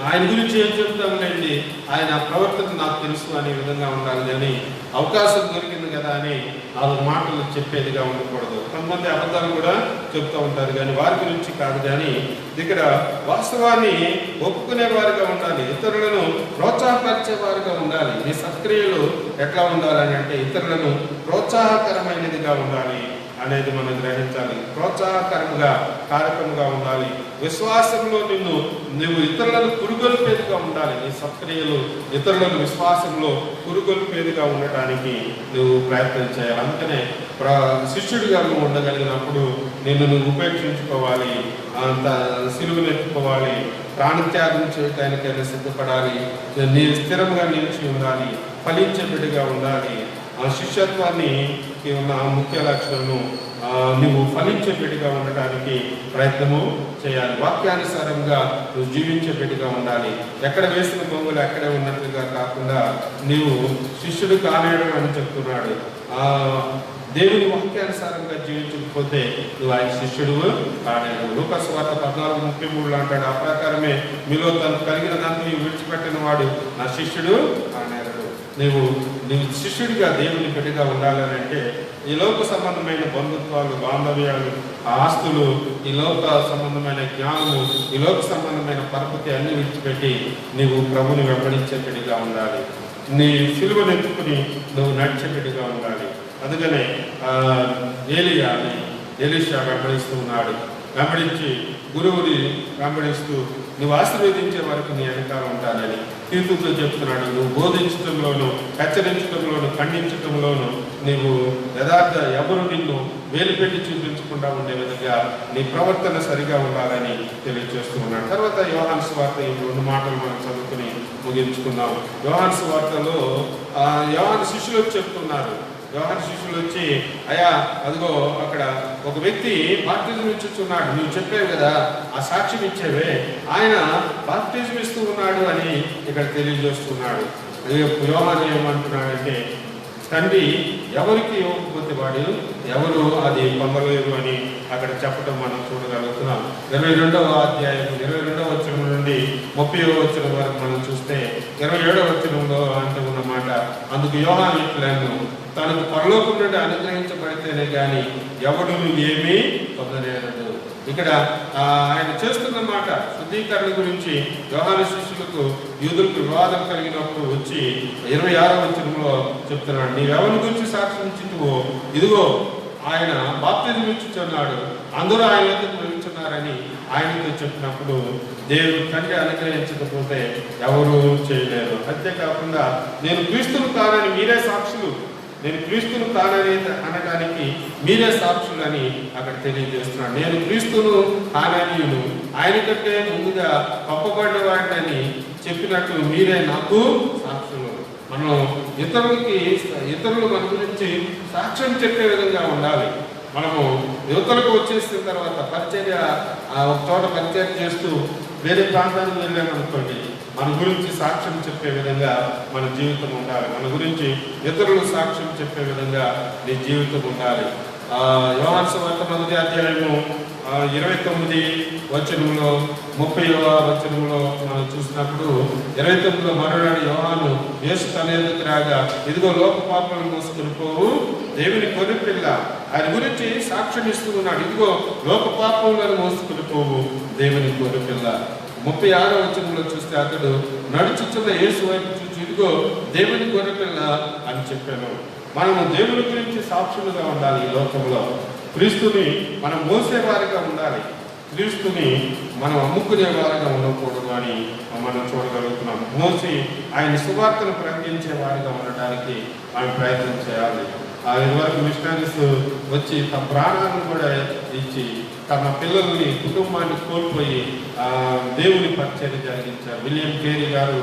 ఆయన గురించి ఏం చెప్తాములేండి, ఆయన ప్రవర్తన నాకు తెలుసు అనే విధంగా ఉండాలి. కానీ అవకాశం దొరికింది కదా అని 4 మాటలు చెప్పేదిగా ఉండకూడదు. కొంతమంది అబద్ధాలు కూడా చెప్తూ ఉంటారు, కానీ వారి గురించి కాదు. కానీ ఇక్కడ వాస్తవాన్ని ఒప్పుకునే వారిగా ఉండాలి, ఇతరులను ప్రోత్సాహపరిచే వారిగా ఉండాలి. మీ సత్క్రియలు ఎట్లా ఉండాలని అంటే ఇతరులను ప్రోత్సాహకరమైనదిగా ఉండాలి అనేది మనం గ్రహించాలి. ప్రోత్సాహకరముగా కార్యక్రమంగా ఉండాలి. విశ్వాసంలో నువ్వు ఇతరులను పురుగొల్పేదిగా ఉండాలి. నీ సత్క్రియలు ఇతరులను విశ్వాసంలో పురుగొల్పేదిగా ఉండటానికి నువ్వు ప్రయత్నం చేయాలి. అందుకనే శిష్యుడిగా నువ్వు ఉండగలిగినప్పుడు నువ్వు ఉపేక్షించుకోవాలి, అంత సిలువను ఎత్తుకోవాలి, ప్రాణత్యాగం చేయడానికైనా సిద్ధపడాలి, నీ స్థిరంగా నిలిచి ఉండాలి, ఫలించే బిడ్డగా ఉండాలి. ఆ శిష్యత్వాన్ని ఉన్న ముఖ్య లక్షణము నువ్వు ఫలించే బిడ్డగా ఉండటానికి ప్రయత్నము చేయాలి. వాక్యానుసారంగా నువ్వు జీవించే బిడ్డగా ఉండాలి. ఎక్కడ వేసిన బొంగులు అక్కడే ఉన్నట్లుగా కాకుండా నీవు శిష్యుడు కానేడు అని చెప్తున్నాడు. దేవుని వాక్యానుసారంగా జీవించకపోతే నువ్వు ఆయన శిష్యుడు కానేడు. లూకాసు వార్త 14:33 అంటాడు, ఆ ప్రకారమే మీలో తను కలిగినదంతా విడిచిపెట్టిన వాడు నా శిష్యుడు కానేడు. నీవు శిష్యుడిగా దేవుని బిడ్డగా ఉండాలని అంటే ఈ లోక సంబంధమైన బంధుత్వాలు, బాంధవ్యాలు, ఆస్తులు, ఈ లోక సంబంధమైన జ్ఞానము, ఈ లోక సంబంధమైన పరపతి అన్ని విడిచిపెట్టి నీవు ప్రభుని వెంబడించే బిడ్డగా ఉండాలి. నీ సిలువను ఎత్తుకుని నువ్వు నడిచే బిడ్డగా ఉండాలి. అందుకనే ఎలీషా వెంబడిస్తూ ఉన్నాడు. వెంబడించి గురువుని వెంబడిస్తూ నువ్వు ఆశీర్వదించే వరకు నీ వెనకాల ఉంటానని తీర్పుతో చెప్తున్నాడు. నువ్వు బోధించడంలోను, హెచ్చరించడంలోను, ఖండించడంలోను నీవు యథార్థ ఎవరు నిన్ను వేలుపెట్టి చూపించకుండా ఉండే విధంగా నీ ప్రవర్తన సరిగా ఉండాలని తెలియజేస్తూ ఉన్నాడు. తర్వాత యోహాను సువార్త ఈ 2 మాటలు మనం చదువుకుని ముగించుకున్నాం. యోహాను సువార్తలో యోహాను శిష్యులకు చెప్తున్నారు. యోహాను శిష్యులు వచ్చి, అయ్యా అదిగో అక్కడ ఒక వ్యక్తి బాప్టిజం ఇచ్చుచున్నాడు, నువ్వు చెప్పావు కదా, ఆ సాక్ష్యం ఇచ్చేవే, ఆయన బాప్టిజం ఇస్తూ ఉన్నాడు అని ఇక్కడ తెలియజేస్తున్నాడు. యోహాను ఏమంటున్నాడంటే, తండ్రి ఎవరికి ఇవ్వకపోతే వాడు ఎవరు అది పొందలేరు అని అక్కడ చెప్పడం మనం చూడగలుగుతున్నాం. 22వ అధ్యాయం 22వ వచనం నుండి 30వ వచనం వరకు మనం చూస్తే 27వ వచనంలో అంత ఉన్నమాట, అందుకు యోహాను ఇట్లను తనకు పరలోకం నుండి అనుగ్రహించబడితేనే కానీ ఎవడు ఏమీ పొందలేరు. ఇక్కడ ఆయన చేస్తున్న మాట శుద్ధీకరణ గురించి యోహాను శిష్యులకు యూదులకు వివాదం కలిగినప్పుడు వచ్చి 26వ వచనంలో చెప్తున్నాడు, నీవెవరి గురించి సాక్ష్యం ఇచ్చువో ఇదిగో ఆయన బాప్తిజం ఇచ్చుచున్నాడు, అందరూ ఆయన వద్దకు వెళ్తున్నారని ఆయనతో చెప్పినప్పుడు దేవుడు తండ్రి అనుగ్రహించకపోతే ఎవరు చేయలేరు. అంతేకాకుండా నేను క్రీస్తును కానని మీరే సాక్షులు, నేను క్రీస్తును కానని అనడానికి మీరే సాక్షులని అక్కడ తెలియజేస్తున్నాడు. నేను క్రీస్తును కాననీయును, ఆయన కంటే ముందుగా పంపబడిన వాడిని చెప్పినట్టు మీరే నాకు సాక్షులు. మనం ఇతరులు మన గురించి సాక్ష్యం చెప్పే విధంగా ఉండాలి. మనము యువతలకు వచ్చేసిన తర్వాత పరిచర్య ఒక చోట పరిచర్య చేస్తూ వేరే ప్రాంతానికి వెళ్ళామనుకోండి, మన గురించి సాక్ష్యం చెప్పే విధంగా మన జీవితం ఉండాలి. మన గురించి ఇతరులు సాక్ష్యం చెప్పే విధంగా నీ జీవితం ఉండాలి. యోహాను సువార్త 1వ అధ్యాయము 29వ వచనంలో 30వ వచనంలో మనం చూసినప్పుడు 29లో మరునాడు యోహాను యేసు తన ఎదుకు రాగా, ఇదిగో లోక పాపలను మోసుకుని పోవు దేవుని గొర్రెపిల్ల, ఆయన గురించి సాక్ష్యం ఇస్తూ ఉన్నాడు. ఇదిగో లోక పాపములను మోసుకుని పోవు దేవుని గొర్రెపిల్ల. 36వ వచనంలో చూస్తే అతడు నడుచుచున్న యేసు వైపు చూసి, ఇదిగో దేవుని గొర్రెపిల్ల అని చెప్పాను. మనము దేవుని గురించి సాక్షులుగా ఉండాలి. ఈ లోకంలో క్రీస్తుని మనం మోసేవారిగా ఉండాలి, క్రీస్తుని మనం అమ్ముకునే వారిగా ఉండకూడదు అని మనం చూడగలుగుతున్నాం. మోసి ఆయన సువార్తను ప్రకటించే వారిగా ఉండటానికి మనం ప్రయత్నం చేయాలి. ఇదివరకు మిషనరీస్ వచ్చి తమ ప్రాణాలను కూడా ఇచ్చి తమ పిల్లల్ని, కుటుంబాన్ని కోల్పోయి దేవుని పరిచర్య జరిగించారు. విలియం కేరీ గారు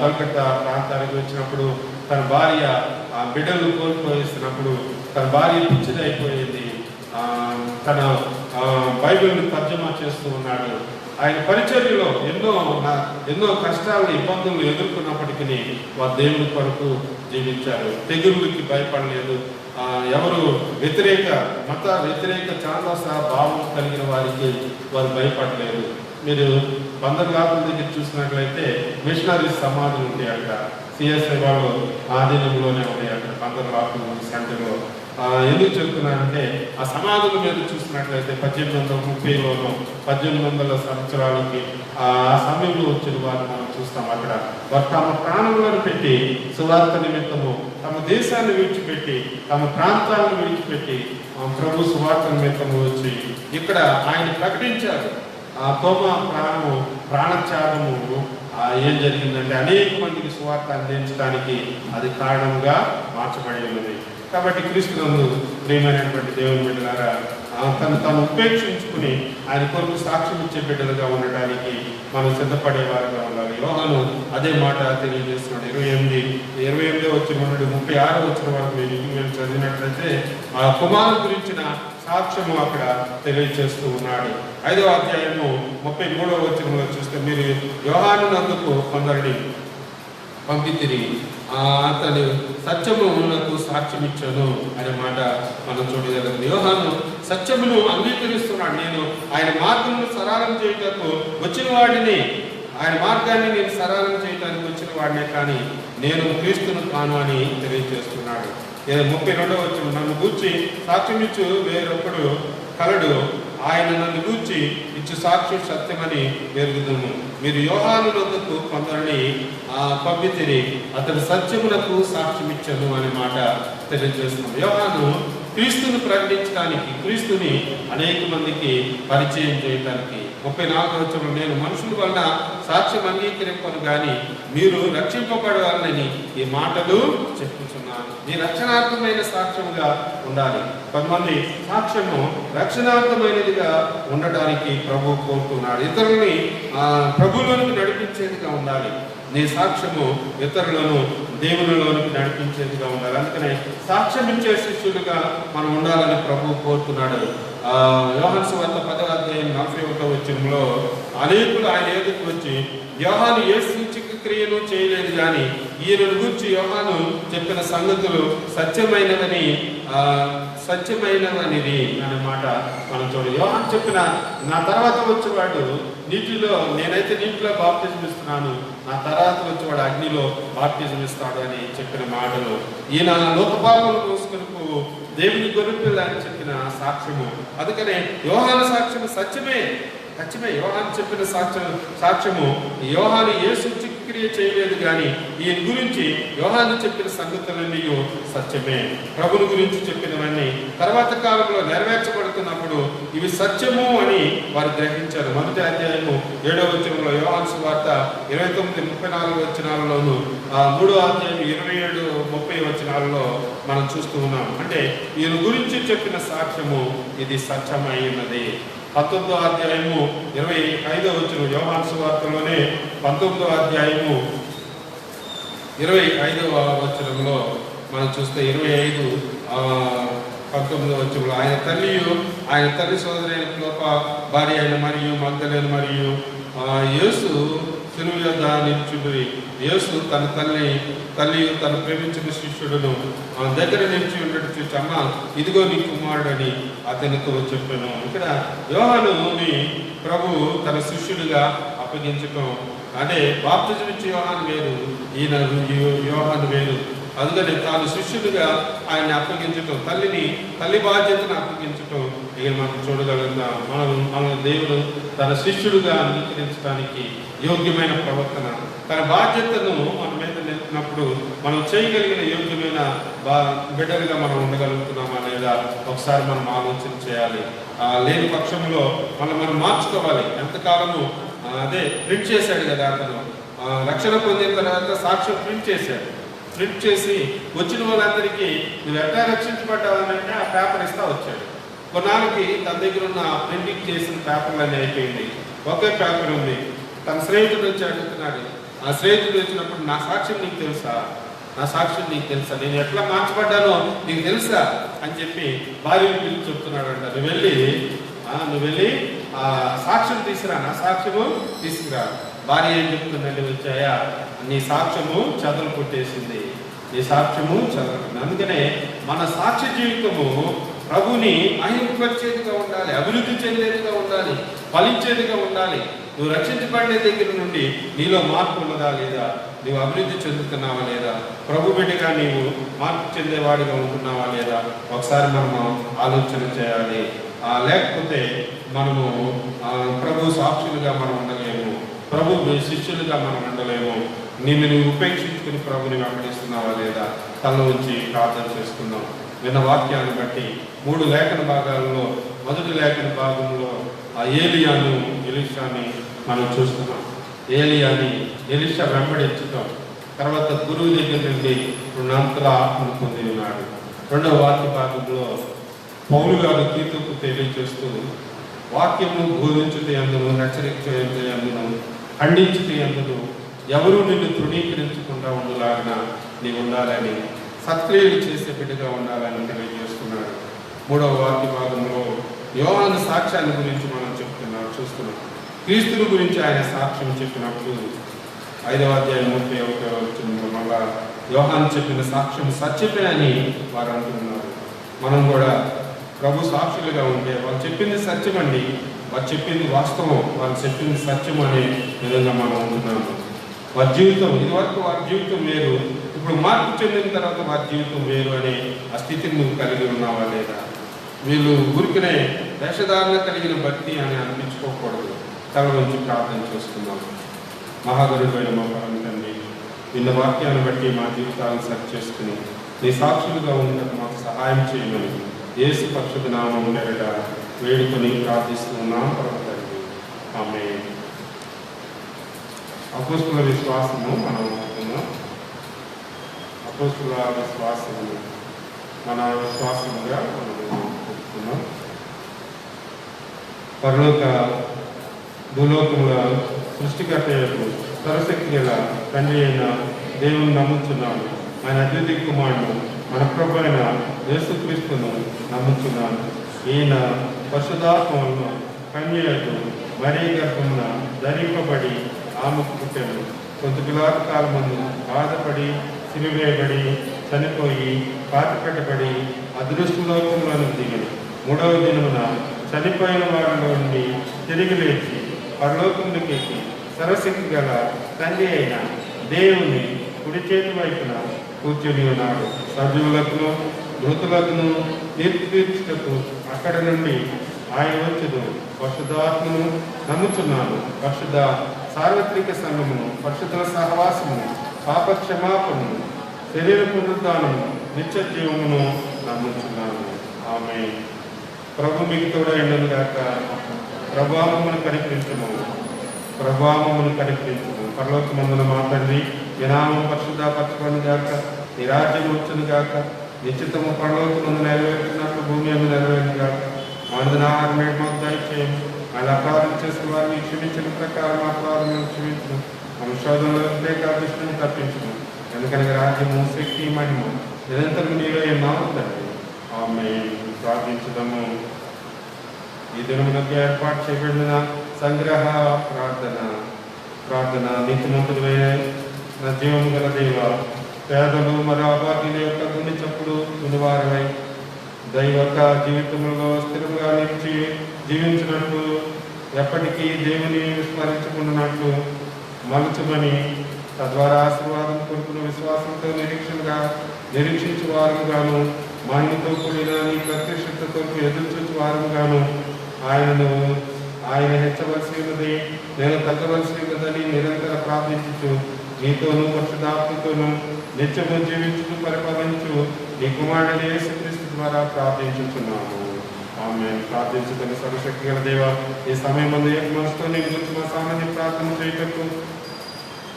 కలకత్తా ప్రాంతానికి వచ్చినప్పుడు తన భార్య బిడ్డలు కోల్పోయేసినప్పుడు తన భార్య పిచ్చిదైపోయింది. తన బైబిల్ని తర్జమా చేస్తూ ఉన్నాడు. ఆయన పరిచర్యలో ఎన్నో కష్టాలను ఇబ్బందులు ఎదుర్కొన్నప్పటికీ వారు దేవుని కొరకు జీవించారు. తెగుళ్ళకి భయపడలేదు. ఎవరు మత వ్యతిరేక ఛాందస భావం కలిగిన వారికి వారు భయపడలేదు. మీరు బందర్లాకుల దగ్గర చూసినట్లయితే మిషనరీస్ సమాధులు ఉంటాయి అక్కడ. సిఎస్ఐ వాళ్ళు ఆధీనంలోనే ఉన్నాయి అక్కడ బందర్లాకుల సెంటర్లో. ఎందుకు చెప్తున్నానంటే ఆ సమాధుల మీద చూసినట్లయితే 1830లోనూ 1800 సంవత్సరాలకి ఆ సమయంలో వచ్చిన వారిని మనం చూస్తాం. అక్కడ వారు తమ ప్రాణములను పెట్టి సువార్త నిమిత్తము తమ దేశాన్ని విడిచిపెట్టి తమ ప్రాంతాలను విడిచిపెట్టి ప్రభు సువార్త నిమిత్తము వచ్చి ఇక్కడ ఆయన ప్రకటించారు. తోమ ప్రాణత్యాగము ఏం జరిగిందంటే అనేక మందికి సువార్త అందించడానికి అది కారణంగా మార్చబడి ఉన్నది. కాబట్టి క్రీస్తునందు ప్రియమైనటువంటి దేవుని బిడ్డలారా, తను ఉపేక్షించుకుని ఆయన కొరకు సాక్ష్యం ఇచ్చే బిడ్డలుగా ఉండడానికి మనం సిద్ధపడేవారుగా ఉండాలి. యోహాను అదే మాట తెలియజేస్తున్నాడు. 28 వచ్చిన నుండి 36 వచ్చిన వరకు మీరు చదివినట్లయితే ఆ కుమారు గురించిన సాక్ష్యము అక్కడ తెలియజేస్తూ ఉన్నాడు. 5వ అధ్యాయము 33వ వచనంలో చూస్తే, మీరు యోహాను నందుకు కొందరిని పంపితిరి, అతను సత్యమునకు సాక్ష్యం ఇచ్చాను అనే మాట మనం చూడగలిగింది. యోహాను సత్యమును అంగీకరిస్తున్నాడు. నేను ఆయన మార్గమును సరళం చేయటకు వచ్చిన వాడిని, ఆయన మార్గాన్ని నేను సరళం చేయడానికి వచ్చిన వాడినే కానీ నేను క్రీస్తును కాను అని తెలియజేస్తున్నాడు. 32వ వచనం, నన్ను గూర్చి సాక్ష్యం ఇచ్చు వేరొకడు కలడు, ఆయన నన్ను గూర్చి ఇచ్చు సాక్ష్యం సత్యమని ఎరుగుదుము. మీరు యోహాను వద్దకు కొందరిని పంపితిరి, అతడు సత్యమునకు సాక్ష్యం ఇచ్చాను అనే మాట తెలియజేస్తున్నాం. యోహాను క్రీస్తుని ప్రకటించడానికి, క్రీస్తుని అనేక మందికి పరిచయం చేయడానికి. 34వ వచనంలో, నేను మనుషుల వలన సాక్ష్యం అంగీకరింపను కానీ మీరు రక్షింపబడాలని ఈ మాటలు చెప్పుచున్నాను. మీ రక్షణార్థమైన సాక్ష్యముగా ఉండాలి. కొంతమంది సాక్ష్యము రక్షణార్థమైనదిగా ఉండడానికి ప్రభు కోరుతున్నాడు. ఇతరులని ప్రభువులోనికి నడిపించేదిగా ఉండాలి. నీ సాక్ష్యము ఇతరులను దేవునిలోనికి నడిపించేదిగా ఉండాలి. అందుకనే సాక్ష్యం ఇచ్చే శిష్యులుగా మనం ఉండాలని ప్రభు కోరుతున్నాడు. యోహాను సువార్త 10వ అధ్యాయం 41వ వచనంలో అనేకులు ఆయన ఎదుకు వచ్చి, యోహాను ఏ సూచక క్రియను చేయలేదు కానీ ఈయనను గురించి యోహాను చెప్పిన సంగతులు సత్యమైనవనిది అనే మాట మనం చూడ. యోహాను చెప్పిన, నా తర్వాత వచ్చేవాడు నేనైతే నీటిలో బాప్తిజం ఇస్తున్నాను, నా తర్వాత వచ్చేవాడు అగ్నిలో బాప్తిజం ఇస్తాడు అని చెప్పిన మాటలు, ఈయన లోకపాపములు మోసుకొనుకు దేవుని గొర్రెపిల్ల అని చెప్పిన సాక్ష్యము. అందుకనే యోహాను సాక్ష్యము సత్యమే. యోహాను చెప్పిన సాక్ష్యము, యోహాను ఏ సూచక్రియ చేయలేదు కానీ ఈయన గురించి యోహాను చెప్పిన సంగతులన్నీ సత్యమే. ప్రభుని గురించి చెప్పినవన్నీ తర్వాత కాలంలో నెరవేర్చబడుతున్నప్పుడు ఇవి సత్యము అని వారు గ్రహించారు. 1వ అధ్యాయము 7వ వచనంలో యోహాను సువార్త 29-34 వచనాలలోను, 3వ అధ్యాయం 27-30 వచనాలలో మనం చూస్తూ ఉన్నాం. అంటే ఈయన గురించి చెప్పిన సాక్ష్యము ఇది సత్యమైనది. 19వ అధ్యాయము 25వ వచనం, యోహాను సువార్తలోనే 19వ అధ్యాయము 25వ వచనంలో మనం చూస్తే 25-19వ వచనంలో, ఆయన తల్లి సోదరైన క్లోప భార్య అయిన మరియు మగ్దలేను మరియు యేసు సిలువ యొద్ద నిల్చుండి, యేసు తన తల్లి తను ప్రేమించిన శిష్యుడును దగ్గర నిలిచి ఉండటం చూసి, అమ్మ ఇదిగో నీ కుమారుడు అని అతనితో చెప్పాను. ఇక్కడ యోహానుని ప్రభు తన శిష్యుడిగా అప్పగించటం, అంటే బాప్తిజం ఇచ్చే యోహాను వేరు, ఈయన యోహాను వేరు. అందుకని తాను శిష్యుడిగా ఆయన్ని అప్పగించటం, తల్లి బాధ్యతను అప్పగించటం ఇక మనం చూడగలుగుతాం. మన దేవుడు తన శిష్యుడిగా అంగీకరించడానికి యోగ్యమైన ప్రవర్తన, తన బాధ్యతను మన మీద నెప్పినప్పుడు మనం చేయగలిగిన యోగ్యమైన బిడ్డలుగా మనం ఉండగలుగుతున్నామా లేదా ఒకసారి మనం ఆలోచన చేయాలి. లేని పక్షంలో మనం మార్చుకోవాలి. ఎంతకాలము అదే ప్రింట్ చేశాడు కదా అతను, రక్షణ పొందిన తర్వాత సాక్ష్యం ప్రింట్ చేసి వచ్చిన వాళ్ళందరికీ నువ్వు ఎట్లా రక్షించబడ్డావనంటే ఆ పేపర్ ఇస్తా వచ్చాడు. కొన్నాళ్ళకి తన దగ్గర ఉన్న ప్రింటింగ్ చేసిన పేపర్లన్నీ అయిపోయింది, ఒకే పేపర్ ఉంది. తన స్నేహితుడు వచ్చి అడుగుతున్నాడు. ఆ స్నేహితుడు వచ్చినప్పుడు, నా సాక్ష్యం నీకు తెలుసా, నేను ఎట్లా మార్చబడ్డానో నీకు తెలుసా అని చెప్పి భార్యను పిలిచి చెప్తున్నాడు అంట. నువ్వు వెళ్ళి ఆ సాక్ష్యం తీసుకురా, నా సాక్ష్యము తీసుకురా. భార్య ఏం చెప్తుందండి, వచ్చాయా నీ సాక్ష్యము చదువు కొట్టేసింది, నీ సాక్ష్యము చదువుతుంది. అందుకనే మన సాక్ష్య జీవితము ప్రభుని అహింపరిచేదిగా ఉండాలి, అభివృద్ధి చెందేదిగా ఉండాలి, ఫలించేదిగా ఉండాలి. నువ్వు రక్షించబడే దగ్గర నుండి నీలో మార్పు ఉన్నదా లేదా, నీవు అభివృద్ధి చెందుతున్నావా లేదా, ప్రభు బిడ్డగా నీవు మార్పు చెందేవాడిగా ఉంటున్నావా లేదా ఒకసారి మనము ఆలోచన చేయాలి. లేకపోతే మనము ప్రభు సాక్షులుగా మనం ఉండలేము, ప్రభు శిష్యులుగా మనం ఉండలేము. నీవు ఉపేక్షించుకుని ప్రభుని వెంబడిస్తున్నావా లేదా తల నుంచి ప్రార్థన చేసుకుందాం. విన్న వాక్యాన్ని బట్టి 3 లేఖన భాగాల్లో మొదటి లేఖన భాగంలో ఆ ఏలియాను ఎలీషాని మనం చూస్తున్నాం. ఏలియాని ఎలీషా వెంబడించడం, తర్వాత గురువు దగ్గర నుండి 2 అంతల ఆత్మను పొంది ఉన్నాడు. రెండవ వాక్య భాగంలో పౌలు గారు తీతుకు తెలియజేస్తూ వాక్యము బోధించుట యందును హెచ్చరించుట యందును ఖండించుట యందును ఎవరు నిన్ను తృణీకరించకుండా ఉండలాగిన నీవు ఉండాలని, సత్క్రియలు చేసే బిడ్డగా ఉండాలని తెలియజేస్తున్నాడు. 3వ వాక్య భాగంలో యోహాను సాక్ష్యాన్ని గురించి మనం చూస్తున్నాం. క్రీస్తుని గురించి ఆయన సాక్ష్యం చెప్పినప్పుడు 5వ అధ్యాయం 31వ వచనంలో మళ్ళా యోహాను చెప్పిన సాక్ష్యం సత్యమే అని వారు అంటున్నారు. మనం కూడా ప్రభు సాక్షులుగా ఉంటే వాళ్ళు చెప్పింది సత్యం అండి, వారు చెప్పింది వాస్తవం, వాళ్ళు చెప్పింది సత్యం అనే విధంగా మనం ఉంటున్నాము. వారి జీవితం ఇదివరకు వారి జీవితం వేరు, ఇప్పుడు మార్పు చెందిన తర్వాత వారి జీవితం వేరు అనే ఆ స్థితిని నువ్వు కలిగి ఉన్నావా లేదా. వీళ్ళు ఊరికనే వేషధారణ కలిగిన భక్తి అని అనిపించుకోకూడదు. తల నుంచి ప్రార్థన చేసుకుందాం. మహాగరుడైన మా పరమ తండ్రి, విన్న వాక్యాన్ని బట్టి మా జీవితాలను సరి చేసుకుని నీ సాక్షులుగా ఉండటం మాకు సహాయం చేయమని యేసు పరిశుద్ధ నామమున పేరిట వేడుకొని ప్రార్థిస్తున్నాం పరమ తండ్రి. ఆమేన్. అపోస్తుల విశ్వాసము మనం అనుకున్నాం. అపోస్తుల విశ్వాసము మన విశ్వాసముగా మనం చెప్తున్నాం. పరలోక భూలోకముల సృష్టికర్త సర్వశక్తి గల తండ్రి అయిన దేవుని నమ్ముతున్నాను. ఆయన అద్వితీయ కుమారుడు మన ప్రభు అయిన యేసుక్రీస్తును నమ్ముతున్నాను. ఈయన పరిశుద్ధాత్మను కన్యకు మరీ గర్భమున ధరింపబడి ఆమెకు పుట్టాను. కొంత పిలాత కాలమందు బాధపడి సిలువేయబడి చనిపోయి పాతిపెట్టబడి అదృష్టలోకంలోకి దిగను. 3వ దినమున చనిపోయిన వారిలో నుండి తిరిగి లేచి పరలోకమునికి ఎక్కి సర్వశక్తి గల తండ్రి అయిన దేవుని కుడి చేతి వైపున కూర్చొని ఉన్నాడు. సజీవులకును మృతులకును తీర్పు తీర్చుటకు అక్కడ నుండి ఆయన వచ్చును. పరిశుద్ధాత్మను నమ్ముచున్నాను. పరిశుద్ధ సార్వత్రిక సంఘమును, పరిశుద్ధుల సహవాసమును, పాప క్షమాపణను, శరీర పునరుద్ధానము, నిత్య జీవమును నమ్ముచున్నాను. ఆమేన్. ప్రభు మీకు తోడైండును గాక. ప్రభావమును కనికరించుము, ప్రభావమును కనికరించుము. పరలోకమందున మా తండ్రి, నీ నామము పరిశుద్ధపరచబడును గాక. నీ రాజ్యం వచ్చును గాక. నీ చిత్తము పరలోకమందు నెరవేర్చినట్లు భూమి మీద నెరవేరును గాక. ఆహారం మాకు దయచేయము. ఆయన అపరాధం చేసిన వారిని క్షమించిన ప్రకారం అపరాధములను క్షమించను. మన శోధనలో కాదుష్టుని తప్పించను. ఎందుకనగా రాజ్యము, శక్తి, మహిమ నిరంతరం నీలో ఉన్నాము తండ్రి. ఆమేన్. ప్రార్థించుదాము. ఈ దినమునకు ఏర్పాటు చేయబడిన సంగ్రహ ప్రార్థన నీతిమంతుడైన నా జీవము గల దేవ, పేదలు మరియు అభాగ్యుల యొక్క గుండె చప్పుడు వినివారమై దైవక జీవితంలో స్థిరంగా నిలిచి జీవించినట్లు, ఎప్పటికీ దేవుని విస్మరించుకున్నట్లు మలుచుమని, తద్వారా ఆశీర్వాదం కొడుకున్న విశ్వాసంతో నిరీక్షించు వారుగాను, మహిమతో కూడిన నీ ప్రత్యక్షతతో ఎదురుచూచు వారుగాను ఆయన హెచ్చవలసి ఉన్నది, నేను తగ్గవలసి ఉన్నదని నిరంతర ప్రార్థించు నీతోనూ పరిశుద్ధాత్మతోనూ నిత్యము జీవించు పరిపాలించు నీ కుమారుడు యేసుక్రీస్తు ద్వారా ప్రార్థించుచున్నాము. ఆమేన్. ప్రార్థించుతున్న సర్వశక్తి గల దేవ, ఈ సమయం మందు ఏక మనసుతో నీ గురించి మా సామాన్య ప్రార్థన చేయటకు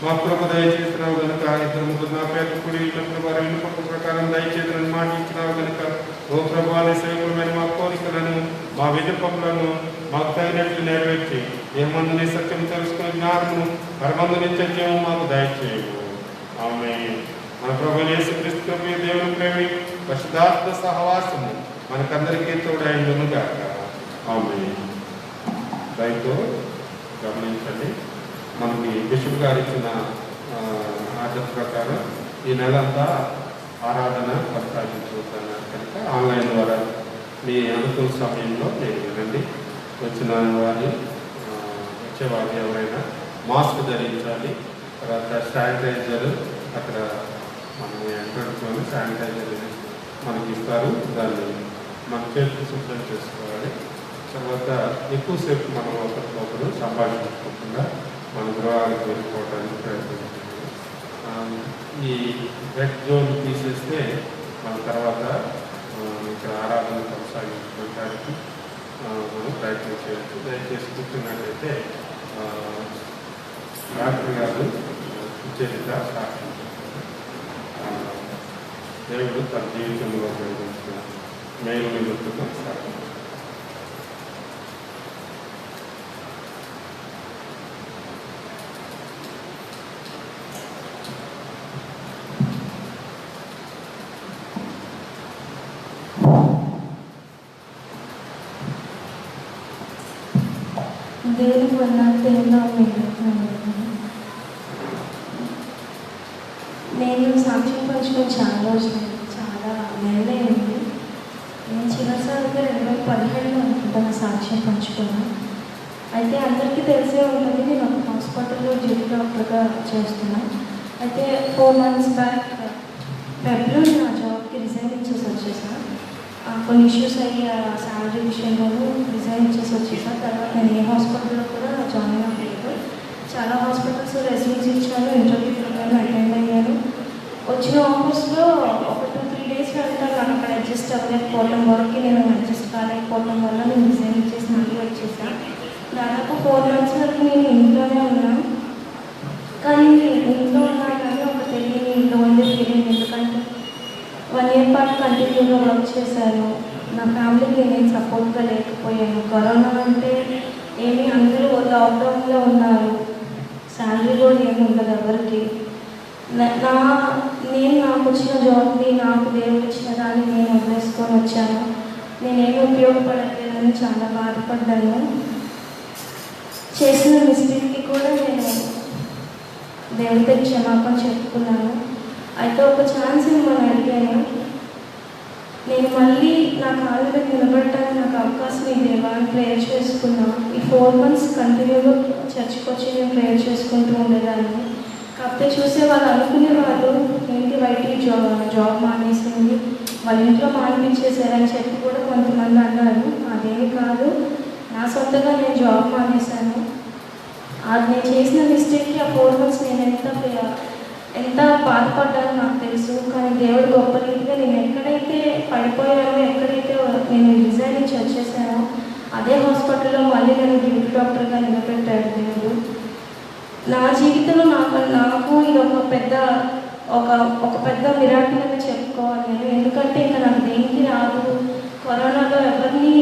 మా ప్రభు దయచేసినావు కనుక, 2-3 నా పేరు కూడి వారి వినుపక ప్రకారం దయచేతులను మాటించినావు కనుక, ఓ ప్రభు నీ సేవకులమైన మా కోరికలను, మా విన్నపములను మాకు తగినట్లు నెరవేర్చి, ఏమందు నీ సత్యం తెలుసుకునే జ్ఞానము, పరమందు నిత్యము మాకు దయచేయము. ఆమేన్. మన ప్రభు యేసుక్రీస్తు దేవుని ప్రేమ, పరిశుద్ధాత్మ సహవాసము మనకందరికీ తోడైండును గాక. ఆమేన్. దయతో గమనించండి. మనకి బిషప్ గారు ఇచ్చిన ఆర్డర్ ప్రకారం ఈ నెలంతా ఆరాధన కొనసాగించబోతున్నారు కనుక ఆన్లైన్ ద్వారా మీ అనుకూల సమయంలో మీరు వినండి. వచ్చిన వారి వచ్చేవారు ఎవరైనా మాస్క్ ధరించాలి. తర్వాత శానిటైజర్ అక్కడ మనం ఎంట్రన్స్లోనే శానిటైజర్ మనకి ఇస్తారు. దాన్ని మన చేతులు శుభ్రం చేసుకోవాలి. తర్వాత ఎక్కువసేపు మనం ఒకరికొకరు సంభాషించుకోకుండా మన గృహాలకు వెళ్ళిపోవడానికి ప్రయత్నించాలి. ఈ రెడ్ జోన్ తీసేస్తే మన తర్వాత ఇక్కడ ఆరాధన కొనసాగించుకోవడానికి మనం ప్రయత్నం చేయొచ్చు. దయచేసి కూర్చున్నట్లయితే డాక్టర్ గారు సుచరిత సాక్షి దేవుడు తన జీవితంలో ఉపయోగించిన మేలు నిమిత్తుగా సాక్షి. దేవుని వర్ణార్థంగా నేను సాక్ష్యం పంచుకొని చాలా రోజులు చాలా నెలలే ఉంది. నేను చివరిసారిగా 2017లో అనుకుంటున్న సాక్ష్యం పంచుకున్నాను. అయితే అందరికీ తెలిసే ఉంటుంది, నేను ఒక హాస్పిటల్లో డ్యూటీ డాక్టర్గా చేస్తున్నాను. అయితే 4 months బ్యాక్ ఫెబ్రవరిలో నా జాబ్కి రిజైన్ ఇచ్చేసి వచ్చేసాను. కొన్ని ఇష్యూస్ అయ్యి శాలరీ విషయంలోనూ రిజైన్ ఇచ్చేసి వచ్చేసాను. తర్వాత నేను ఏ హాస్పిటల్లో కూడా జాయిన్ అవ్వలేదు. చాలా హాస్పిటల్స్ రెజ్యూమ్స్ ఇచ్చాను, ఇంటర్వ్యూ అటెండ్ అయ్యాను. వచ్చిన ఆఫర్స్లో ఒక 2-3 days వెళ్తాను. నాకు అక్కడ అడ్జస్ట్ అవ్వలేకపోవడం వరకు నేను అడ్జస్ట్ కాలేకపోవడం వల్ల నేను రిజైన్ ఇచ్చేసి మళ్ళీ వచ్చేసాను. దాదాపు 4 months వరకు నేను ఇంట్లోనే ఉన్నాను. కానీ ఇంట్లో ఉన్నాను కానీ ఒక తెలియని లోన్లీ ఫీలింగ్. ఎందుకంటే 1 year పాటు కంటిన్యూగా వర్క్ చేశాను. నా ఫ్యామిలీకి నేను సపోర్ట్గా లేకపోయాను. కరోనా అంటే ఏమి అందరూ లాక్డౌన్లో ఉన్నారు, శాలరీ కూడా ఏమి ఉండదు ఎవరికి. నేను నాకు వచ్చిన జాబ్ని, నాకు దేవుడు ఇచ్చిన దాన్ని నేను వదిలేసుకొని వచ్చాను. నేనేమి ఉపయోగపడలేదని చాలా బాధపడ్డాను. చేసిన మిస్టేక్కి కూడా నేను దేవుడితో క్షమాపణ చెప్పుకున్నాను. అయితే ఒక ఛాన్స్ ఇవ్వమని అడిగాను. నేను మళ్ళీ నా కాళ్ళ మీద నిలబడటానికి నాకు అవకాశం ఇదేవా అని ప్రేయర్ చేసుకున్నాను. ఈ 4 months కంటిన్యూగా చర్చ్కి వచ్చి నేను ప్రేయర్ చేసుకుంటూ ఉండేదాన్ని. కాకపోతే చూసే వాళ్ళు అనుకునేవాళ్ళు, ఏంటి వైటీ జాబ్ మానేసింది, వాళ్ళ ఇంట్లో మానిపించేసారని చెప్పి కూడా కొంతమంది అన్నారు. అదేమి కాదు, నా సొంతగా నేను జాబ్ మానేశాను. అది నేను చేసిన మిస్టేక్కి ఆ 4 months నేను ఎంత బాధపడ్డానో నాకు తెలుసు. కానీ దేవుడు గొప్ప రీతిగా నేను ఎక్కడైతే పడిపోయానో, ఎక్కడైతే నేను రిజైన్ ఇచ్చి వచ్చేసానో అదే హాస్పిటల్లో మళ్ళీ నేను డ్యూటీ డాక్టర్గా నిలబెట్టాడు దేవుడు. నా జీవితంలో నాకు ఇది ఒక పెద్ద మిరాకిల్ అని చెప్పుకోవాలి నేను. ఎందుకంటే ఇంకా నాకు దేనికి రాదు. కరోనాలో ఎవరిని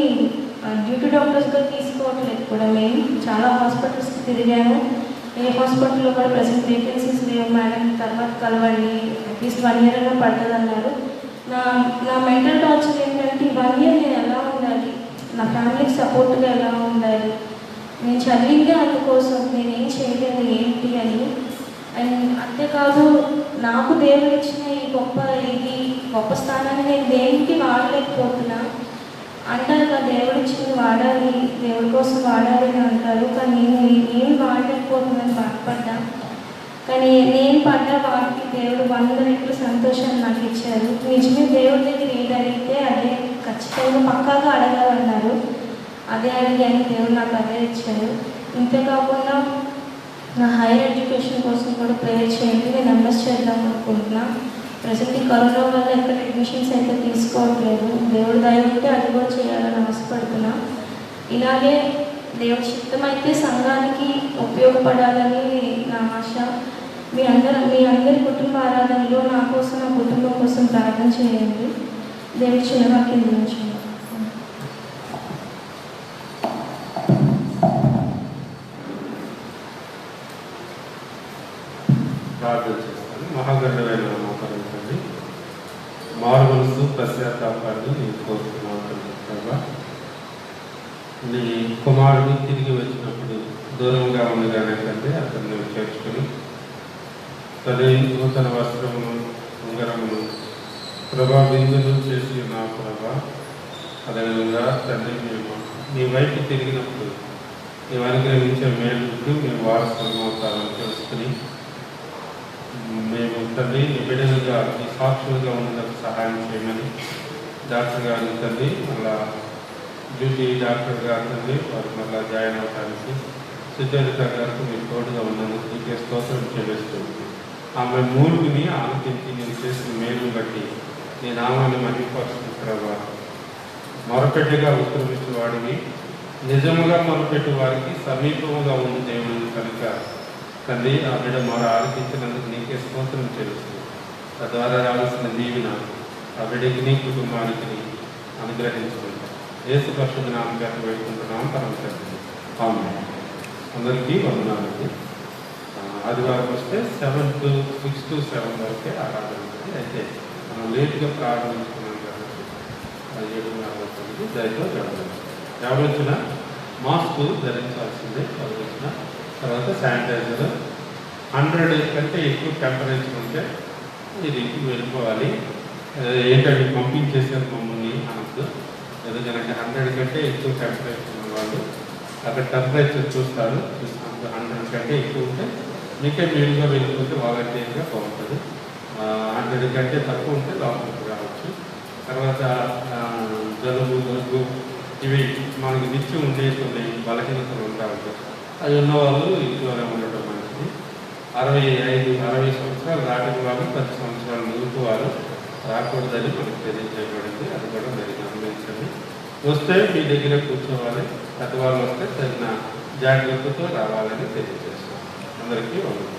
డ్యూటీ డాక్టర్స్గా తీసుకోవట్లేదు కూడా. మేము చాలా హాస్పిటల్స్కి తిరిగాను. ఏ హాస్పిటల్లో కూడా ప్రెసెంట్ వేకెన్సీస్ లేవు మేడం, తర్వాత కలవండి, అట్లీస్ట్ 1 year అయినా పడుతుంది అన్నారు. నా మెంటల్ టార్చర్ ఏంటంటే 1 year నేను ఎలా ఉండాలి, నా ఫ్యామిలీకి సపోర్ట్గా ఎలా ఉండాలి, నేను చదివిందే అందుకోసం, నేనేం చేయలేదు ఏంటి అని. అండ్ అంతేకాదు నాకు దేవుడు ఇచ్చిన ఈ గొప్ప స్థానాన్ని నేను దేనికి వాడలేకపోతున్నా. అంటారు కదా దేవుడు ఇచ్చింది వాడాలి, దేవుడి కోసం వాడాలి అని అంటారు. కానీ నేను ఏమి వాడలేకపోతున్నాను, బాధపడ్డా. కానీ నేను పడ్డ వాటికి దేవుడు 100 రెట్లు సంతోషాన్ని నాకు ఇచ్చారు. నిజమే, దేవుడి దగ్గర ఏది అడిగితే అదే ఖచ్చితంగా పక్కాగా అడగాలన్నారు. అదే అడిగాను, దేవుడు నాకు అదే ఇచ్చారు. ఇంతేకాకుండా నా హైయర్ ఎడ్యుకేషన్ కోసం కూడా ప్రేయర్ చేయండి. నేను ఎంఎస్ చేద్దాం అనుకుంటున్నా. ప్రజెంట్ ఈ కరోనా వల్ల ఎక్కడ అడ్మిషన్స్ అయితే తీసుకోవట్లేదు. దేవుడు దయ ఉంటే అది కూడా చేయాలని ఆశపడుతున్నా. ఇలాగే దేవుడి చిత్తం అయితే సంఘానికి ఉపయోగపడాలని నా ఆశ. మీ అందరి కుటుంబ ఆరాధనలో నా కోసం, నా కుటుంబం కోసం ప్రార్థన చేయండి. దేవుడి చిన్నవాక్యం దించండి. ప్రార్థన చేస్తాను. మహాగణమైన మోకరించండి. మారు మనసు పశ్చాత్తాపాన్ని నేను కోరుతున్నాను. నీ కుమారుడు తిరిగి వచ్చినప్పుడు దూరంగా ఉండగానే తండ్రి అతన్ని చేర్చుకుని తల్లి నూతన వస్త్రమును ఉంగరమును ప్రభా బిందులు చేసి నా ప్రభా అదేవిధంగా తండ్రి మేము నీ వైపు తిరిగినప్పుడు మేము అనుగ్రహించే మేలుకు మేము వారసులు అవుతామని తెలుసుకుని మేము తండ్రి నీ బిడ్డలుగా నీ సాక్షులుగా ఉన్నందుకు సహాయం చేయమని డాక్టర్ గారు తండ్రి మళ్ళా డ్యూటీ డాక్టర్ గారు తండ్రి వారు మళ్ళా జాయిన్ అవడానికి సుచరిత గారికి మీరు తోడుగా ఉన్నందుకు నీకే స్తోత్రం చెల్లిస్తుంది. ఆమె మూలుగుని ఆలోచించి నేను చేసిన మేలు బట్టి నీ నామాన్ని మహిమపరుస్తున్నావా. మొరపెట్టుగా ఉత్తరమిచ్చిన వాడిని నిజముగా మొరపెట్టు వారికి సమీపముగా ఉంది దేవుని కనుక తండ్రి ఆ బిడ్డ మొర ఆలోచించినందుకు నీకే స్తోత్రం చెల్లిస్తుంది. తద్వారా రావాల్సిన దీవెన ఆ బిడ్డకి నీ కుటుంబానికి అనుగ్రహించుకుంటాం. యేసు పరిశుద్ధ నామమున వేడుకుంటున్నాం పరమ తండ్రి. ఆమేన్. అందరికీ వందనాలండి. ఆదివారం వస్తే 6 to 7 వరకే ఆరాధన ఉంటుంది. అయితే మనం లేట్గా ప్రారంభించుకున్నాం కాబట్టి 7:30 అవుతుంది. దయతో గమనించిన మాస్క్ ధరించాల్సిందే. గమనించిన తర్వాత శానిటైజర్ 100 కంటే ఎక్కువ టెంపరేచర్ ఉంటే ఇది వెళ్ళిపోవాలి. ఏంటంటే పంపించేసారు మమ్మల్ని అనద్దు. ఎందుకంటే 100 కంటే ఎక్కువ టెంపరేచర్ ఉన్న వాళ్ళు అక్కడ టెంపరేచర్ చూస్తారు. 100 కంటే ఎక్కువ ఉంటే మీకే మేలుగా వెళ్ళిపోతే వాలంటీర్గా బాగుంటుంది. 100 కంటే తక్కువ ఉంటే లోపలికి రావచ్చు. తర్వాత జలుబు దగ్గు ఇవి మనకి నిత్యం ఉండే కొన్ని బలహీనతలు ఉంటాయి. అవి ఉన్నవాళ్ళు ఇంట్లోనే ఉండటం మంచిది. 65-60 సంవత్సరాలు దాటిన వాళ్ళు 10 సంవత్సరాలు నిలుపు వారు రాకూడదని మనకు తెలియజేయబడింది. అది కూడా మీరు గమనించండి. వస్తే మీ దగ్గర కూర్చోవాలి. పెద్దవాళ్ళు వస్తే తగిన జాగ్రత్తతో రావాలని తెలియజేస్తాం. అందరికీ వందనాలు.